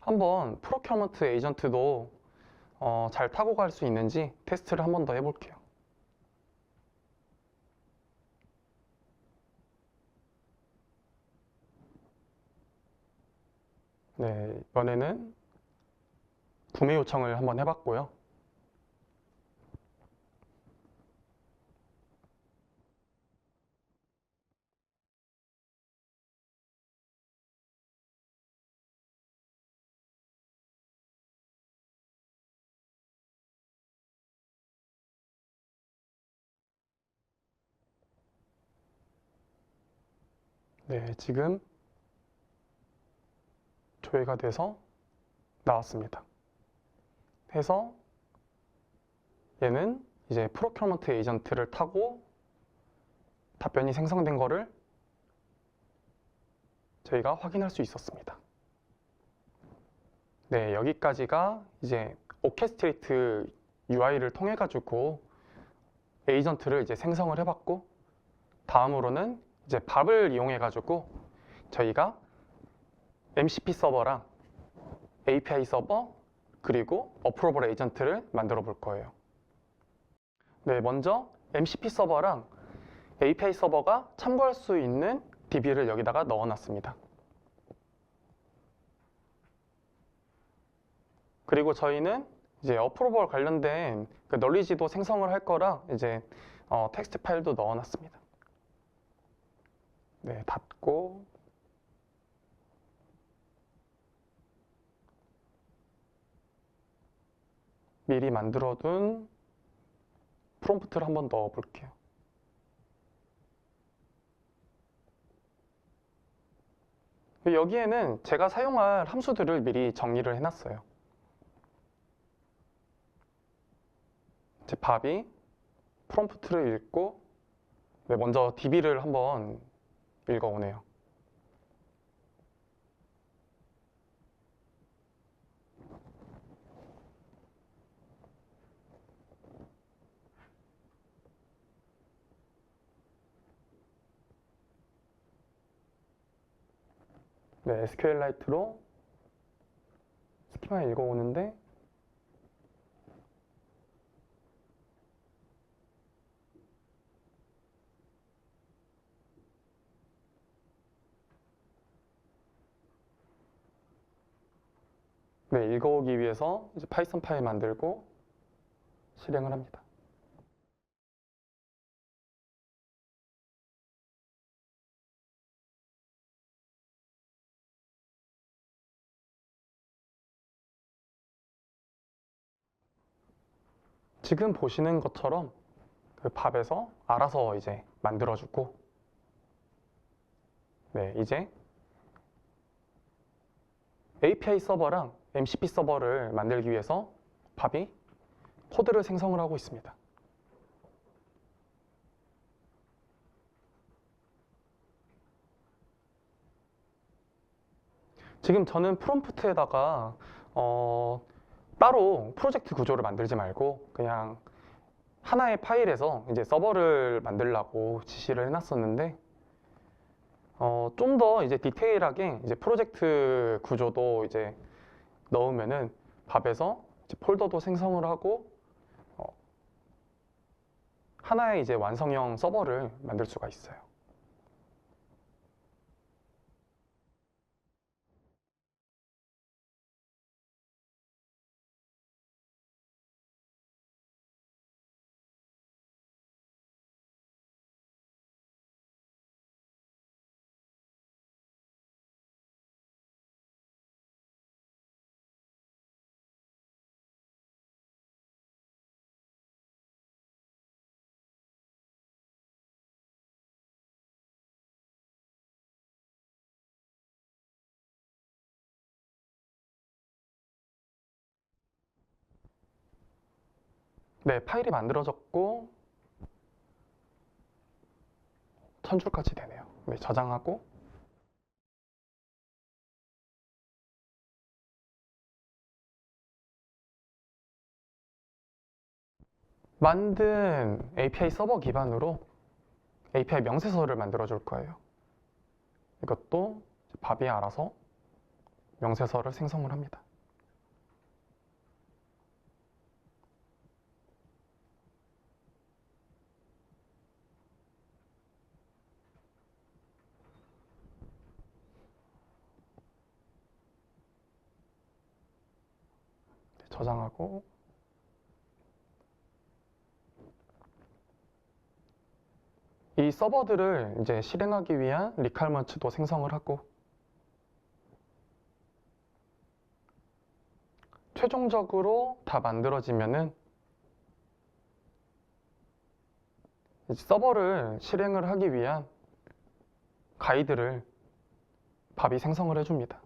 한번 프로큐어먼트 에이전트도 잘 타고 갈 수 있는지 테스트를 한 번 더 해볼게요. 네, 이번에는 구매 요청을 한번 해봤고요. 네, 지금 조회가 돼서 나왔습니다. 해서 얘는 이제 프로큐어먼트 에이전트를 타고 답변이 생성된 거를 저희가 확인할 수 있었습니다. 네, 여기까지가 이제 오케스트레이트 UI를 통해 가지고 에이전트를 이제 생성을 해봤고, 다음으로는 이제 밥을 이용해 가지고 저희가 MCP 서버랑 API 서버 그리고 어프로벌 에이전트를 만들어 볼 거예요. 네, 먼저 MCP 서버랑 API 서버가 참고할 수 있는 DB를 여기다가 넣어놨습니다. 그리고 저희는 이제 어프로벌 관련된 그 널리지도 생성을 할 거라 이제 텍스트 파일도 넣어놨습니다. 네, 닫고 미리 만들어둔 프롬프트를 한번 넣어 볼게요. 여기에는 제가 사용할 함수들을 미리 정리를 해놨어요. 제 밥이 프롬프트를 읽고, 네, 먼저 DB를 한번 읽어오네요. 네, SQLite로 스키마 읽어오는데 네, 읽어오기 위해서 이제 파이썬 파일 만들고 실행을 합니다. 지금 보시는 것처럼 그 밥에서 알아서 이제 만들어주고, 네, 이제 API 서버랑 MCP 서버를 만들기 위해서 밥이 코드를 생성을 하고 있습니다. 지금 저는 프롬프트에다가 따로 프로젝트 구조를 만들지 말고 그냥 하나의 파일에서 이제 서버를 만들려고 지시를 해놨었는데, 좀 더 이제 디테일하게 이제 프로젝트 구조도 이제 넣으면은 밥에서 이제 폴더도 생성을 하고 하나의 이제 완성형 서버를 만들 수가 있어요. 네, 파일이 만들어졌고 1000줄까지 되네요. 네, 저장하고 만든 API 서버 기반으로 API 명세서를 만들어 줄 거예요. 이것도 밥이 알아서 명세서를 생성을 합니다. 저장하고 이 서버들을 이제 실행하기 위한 리퀘어먼트도 생성을 하고, 최종적으로 다 만들어지면은 이제 서버를 실행을 하기 위한 가이드를 밥이 생성을 해줍니다.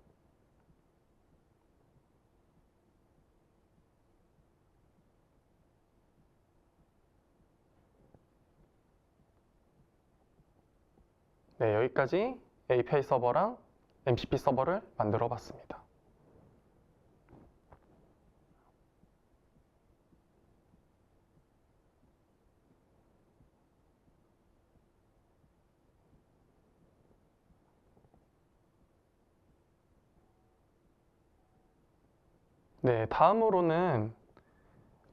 네, 여기까지 API 서버랑 MCP 서버를 만들어 봤습니다. 네, 다음으로는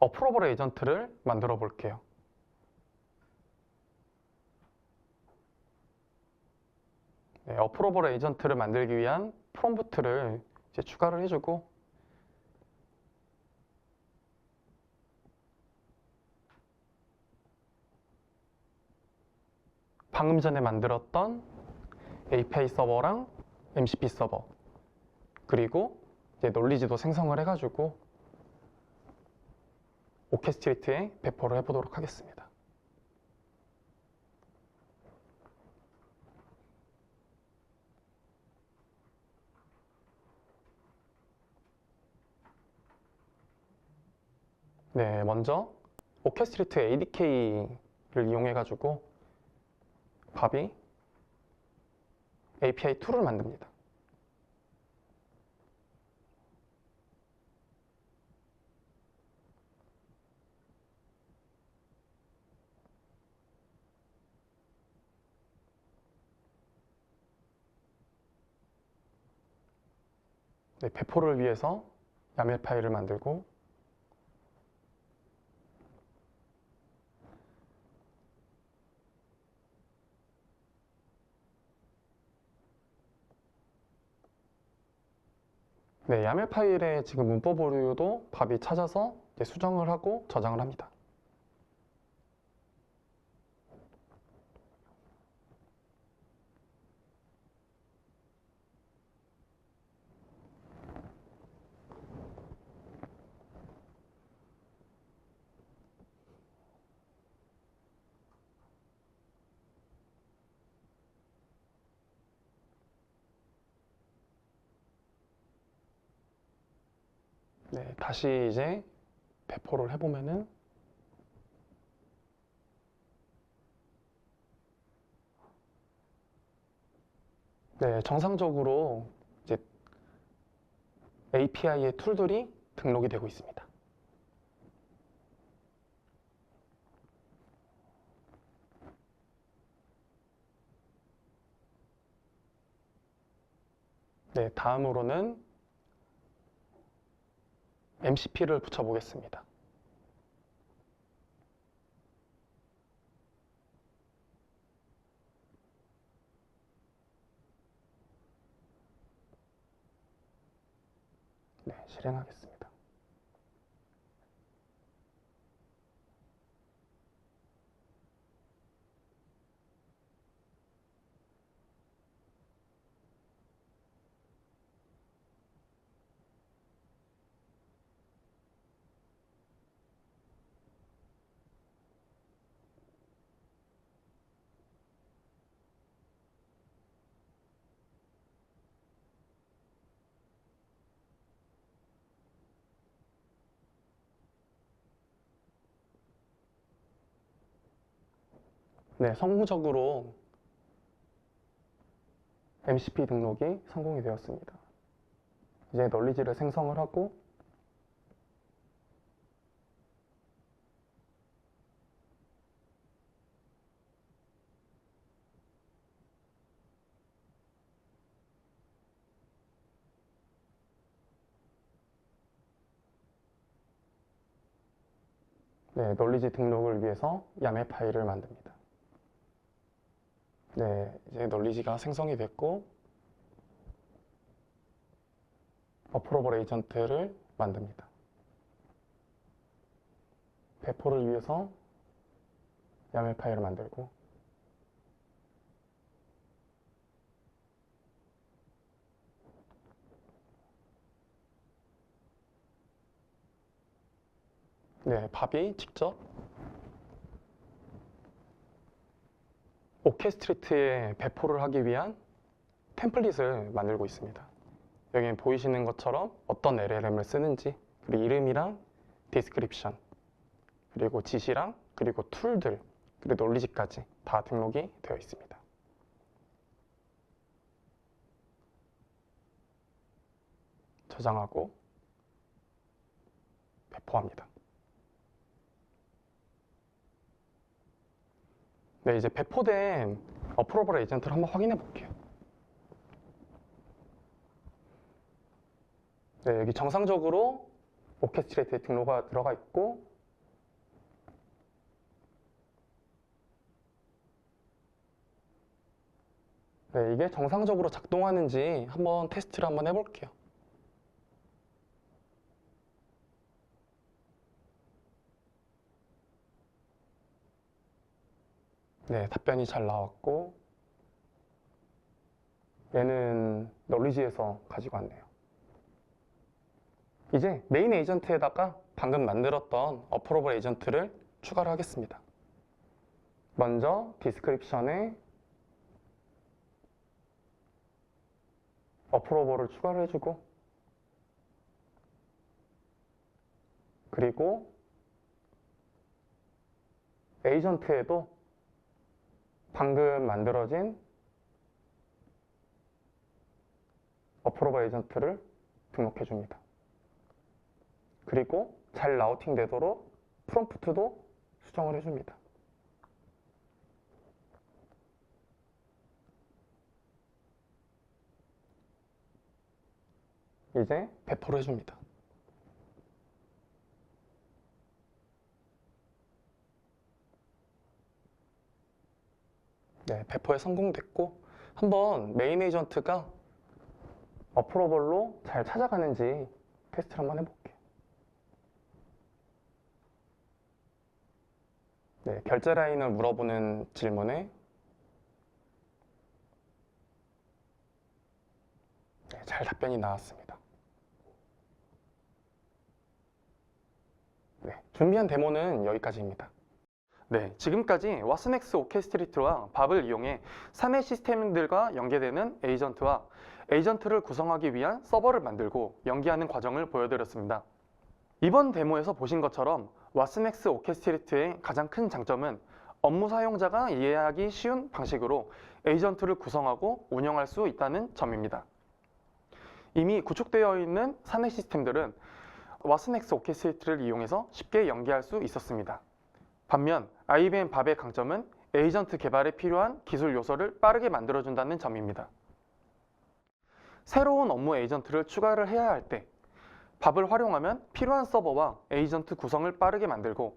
어프로벌 에이전트를 만들어 볼게요. 네, 어프로벌 에이전트를 만들기 위한 프롬프트를 이제 추가를 해주고 방금 전에 만들었던 API 서버랑 MCP 서버 그리고 이제 논리지도 생성을 해가지고 오케스트리트에 배포를 해보도록 하겠습니다. 네, 먼저 오케스트리트 ADK를 이용해가지고 밥이 API 툴을 만듭니다. 네, 배포를 위해서 YAML 파일을 만들고 네, YAML 파일에 지금 문법 오류도 밥이 찾아서 이제 수정을 하고 저장을 합니다. 네, 다시 이제 배포를 해보면은 네, 정상적으로 이제 API의 툴들이 등록이 되고 있습니다. 네, 다음으로는 MCP를 붙여보겠습니다. 네, 실행하겠습니다. 네, 성공적으로 MCP 등록이 성공이 되었습니다. 이제 널리지를 생성을 하고 네, 널리지 등록을 위해서 YAML 파일을 만듭니다. 네, 이제 널리지가 생성이 됐고 어프로벌 에이전트를 만듭니다. 배포를 위해서 YAML 파일을 만들고 네, 밥이 직접 오케스트리트에 배포를 하기 위한 템플릿을 만들고 있습니다. 여기 보이시는 것처럼 어떤 LLM을 쓰는지 그리고 이름이랑 디스크립션 그리고 지시랑 그리고 툴들 그리고 논리지까지 다 등록이 되어 있습니다. 저장하고 배포합니다. 네, 이제 배포된 어프로벌 에이전트를 한번 확인해 볼게요. 네, 여기 정상적으로 오케스트레이트에 등록가 들어가 있고, 네, 이게 정상적으로 작동하는지 한번 테스트를 한번 해볼게요. 네, 답변이 잘 나왔고, 얘는 널리지에서 가지고 왔네요. 이제 메인 에이전트에다가 방금 만들었던 어프로벌 에이전트를 추가를 하겠습니다. 먼저 디스크립션에 어프로벌을 추가를 해주고, 그리고 에이전트에도 방금 만들어진 어프로벌 에이전트를 등록해 줍니다. 그리고 잘 라우팅 되도록 프롬프트도 수정을 해줍니다. 이제 배포를 해줍니다. 네, 배포에 성공됐고, 한번 메인 에이전트가 어프로벌로 잘 찾아가는지 테스트를 한번 해볼게요. 네, 결제 라인을 물어보는 질문에 네, 잘 답변이 나왔습니다. 네, 준비한 데모는 여기까지입니다. 네, 지금까지 왓슨엑스 오케스트리트와 밥을 이용해 3회 시스템들과 연계되는 에이전트와 에이전트를 구성하기 위한 서버를 만들고 연기하는 과정을 보여드렸습니다. 이번 데모에서 보신 것처럼 왓슨엑스 오케스트리트의 가장 큰 장점은 업무 사용자가 이해하기 쉬운 방식으로 에이전트를 구성하고 운영할 수 있다는 점입니다. 이미 구축되어 있는 3회 시스템들은 왓슨엑스 오케스트리트를 이용해서 쉽게 연기할 수 있었습니다. 반면 IBM 밥의 강점은 에이전트 개발에 필요한 기술 요소를 빠르게 만들어준다는 점입니다. 새로운 업무 에이전트를 추가를 해야 할 때 밥을 활용하면 필요한 서버와 에이전트 구성을 빠르게 만들고,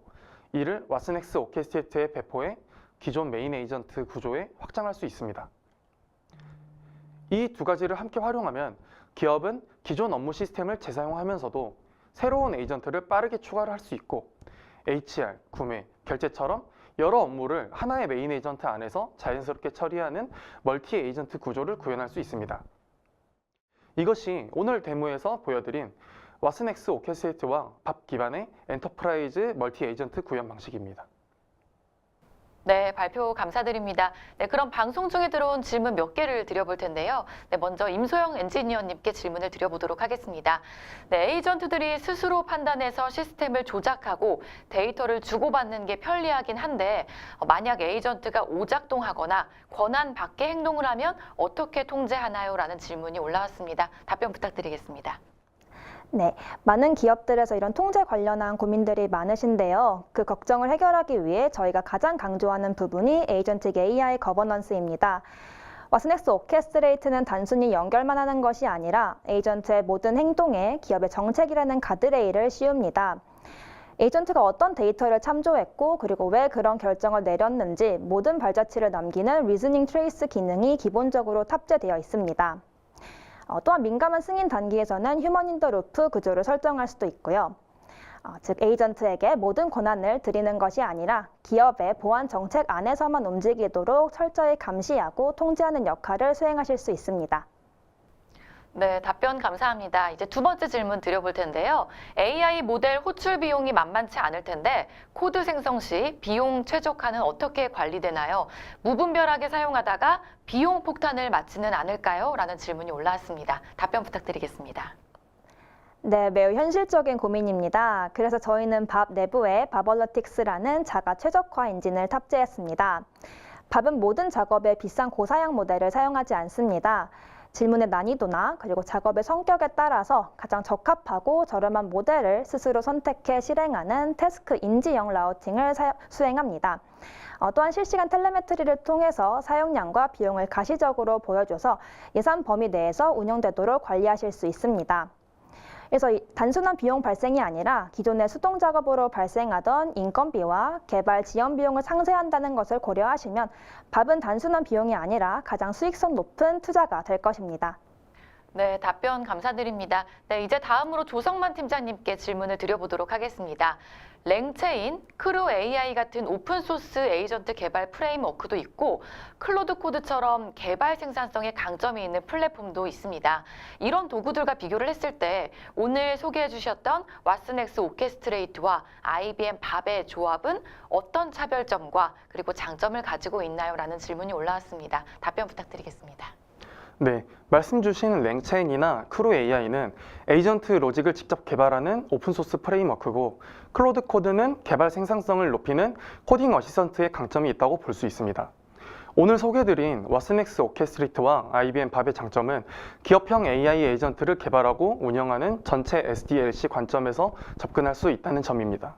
이를 왓슨엑스 오케스트레이트의 배포에 기존 메인 에이전트 구조에 확장할 수 있습니다. 이 두 가지를 함께 활용하면 기업은 기존 업무 시스템을 재사용하면서도 새로운 에이전트를 빠르게 추가를 할 수 있고, HR, 구매, 결제처럼 여러 업무를 하나의 메인 에이전트 안에서 자연스럽게 처리하는 멀티 에이전트 구조를 구현할 수 있습니다. 이것이 오늘 데모에서 보여드린 왓슨엑스 오케스트레이트와 밥 기반의 엔터프라이즈 멀티 에이전트 구현 방식입니다. 네, 발표 감사드립니다. 네, 그럼 방송 중에 들어온 질문 몇 개를 드려볼 텐데요. 네, 먼저 임소영 엔지니어님께 질문을 드려보도록 하겠습니다. 네, 에이전트들이 스스로 판단해서 시스템을 조작하고 데이터를 주고받는 게 편리하긴 한데, 만약 에이전트가 오작동하거나 권한 밖의 행동을 하면 어떻게 통제하나요? 라는 질문이 올라왔습니다. 답변 부탁드리겠습니다. 네, 많은 기업들에서 이런 통제 관련한 고민들이 많으신데요. 그 걱정을 해결하기 위해 저희가 가장 강조하는 부분이 에이전틱 AI 거버넌스입니다. 왓슨엑스 오케스트레이트는 단순히 연결만 하는 것이 아니라 에이전트의 모든 행동에 기업의 정책이라는 가드레일을 씌웁니다. 에이전트가 어떤 데이터를 참조했고 그리고 왜 그런 결정을 내렸는지 모든 발자취를 남기는 리즈닝 트레이스 기능이 기본적으로 탑재되어 있습니다. 또한 민감한 승인 단계에서는 휴먼 인 더 루프 구조를 설정할 수도 있고요. 즉 에이전트에게 모든 권한을 드리는 것이 아니라 기업의 보안 정책 안에서만 움직이도록 철저히 감시하고 통제하는 역할을 수행하실 수 있습니다. 네, 답변 감사합니다. 이제 두 번째 질문 드려볼 텐데요. AI 모델 호출 비용이 만만치 않을 텐데 코드 생성 시 비용 최적화는 어떻게 관리되나요? 무분별하게 사용하다가 비용 폭탄을 맞지는 않을까요? 라는 질문이 올라왔습니다. 답변 부탁드리겠습니다. 네, 매우 현실적인 고민입니다. 그래서 저희는 밥 내부에 밥얼러틱스라는 자가 최적화 엔진을 탑재했습니다. 밥은 모든 작업에 비싼 고사양 모델을 사용하지 않습니다. 질문의 난이도나 그리고 작업의 성격에 따라서 가장 적합하고 저렴한 모델을 스스로 선택해 실행하는 태스크 인지형 라우팅을 수행합니다. 또한 실시간 텔레메트리를 통해서 사용량과 비용을 가시적으로 보여줘서 예산 범위 내에서 운영되도록 관리하실 수 있습니다. 그래서 단순한 비용 발생이 아니라 기존의 수동 작업으로 발생하던 인건비와 개발 지연 비용을 상쇄한다는 것을 고려하시면 밥은 단순한 비용이 아니라 가장 수익성 높은 투자가 될 것입니다. 네, 답변 감사드립니다. 네, 이제 다음으로 조성만 팀장님께 질문을 드려보도록 하겠습니다. 랭체인, 크루 AI 같은 오픈소스 에이전트 개발 프레임워크도 있고 클로드 코드처럼 개발 생산성에 강점이 있는 플랫폼도 있습니다. 이런 도구들과 비교를 했을 때 오늘 소개해 주셨던 왓슨엑스 오케스트레이트와 IBM 밥의 조합은 어떤 차별점과 그리고 장점을 가지고 있나요? 라는 질문이 올라왔습니다. 답변 부탁드리겠습니다. 네, 말씀 주신 랭체인이나 크루 AI는 에이전트 로직을 직접 개발하는 오픈소스 프레임워크고 클로드 코드는 개발 생산성을 높이는 코딩 어시스턴트의 강점이 있다고 볼 수 있습니다. 오늘 소개해드린 왓슨엑스 오케스트레이트와 IBM 밥의 장점은 기업형 AI 에이전트를 개발하고 운영하는 전체 SDLC 관점에서 접근할 수 있다는 점입니다.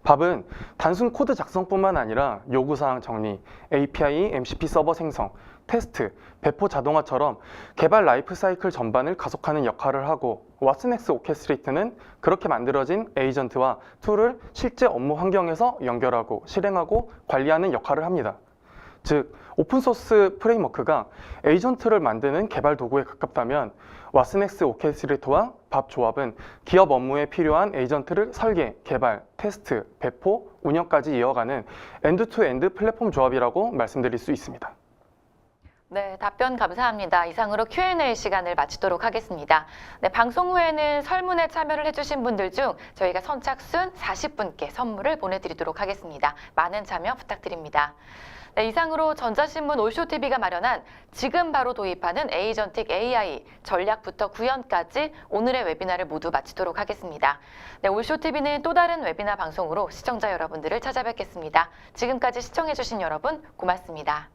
밥은 단순 코드 작성뿐만 아니라 요구사항 정리, API, MCP 서버 생성, 테스트, 배포 자동화처럼 개발 라이프 사이클 전반을 가속하는 역할을 하고 왓슨엑스 오케스트레이트는 그렇게 만들어진 에이전트와 툴을 실제 업무 환경에서 연결하고 실행하고 관리하는 역할을 합니다. 즉, 오픈소스 프레임워크가 에이전트를 만드는 개발 도구에 가깝다면 왓슨엑스 오케스트레이터와 밥 조합은 기업 업무에 필요한 에이전트를 설계, 개발, 테스트, 배포, 운영까지 이어가는 엔드-투-엔드 플랫폼 조합이라고 말씀드릴 수 있습니다. 네, 답변 감사합니다. 이상으로 Q&A 시간을 마치도록 하겠습니다. 네, 방송 후에는 설문에 참여를 해주신 분들 중 저희가 선착순 40분께 선물을 보내드리도록 하겠습니다. 많은 참여 부탁드립니다. 네, 이상으로 전자신문 올쇼TV가 마련한 지금 바로 도입하는 에이전틱 AI 전략부터 구현까지 오늘의 웨비나를 모두 마치도록 하겠습니다. 네, 올쇼TV는 또 다른 웨비나 방송으로 시청자 여러분들을 찾아뵙겠습니다. 지금까지 시청해주신 여러분 고맙습니다.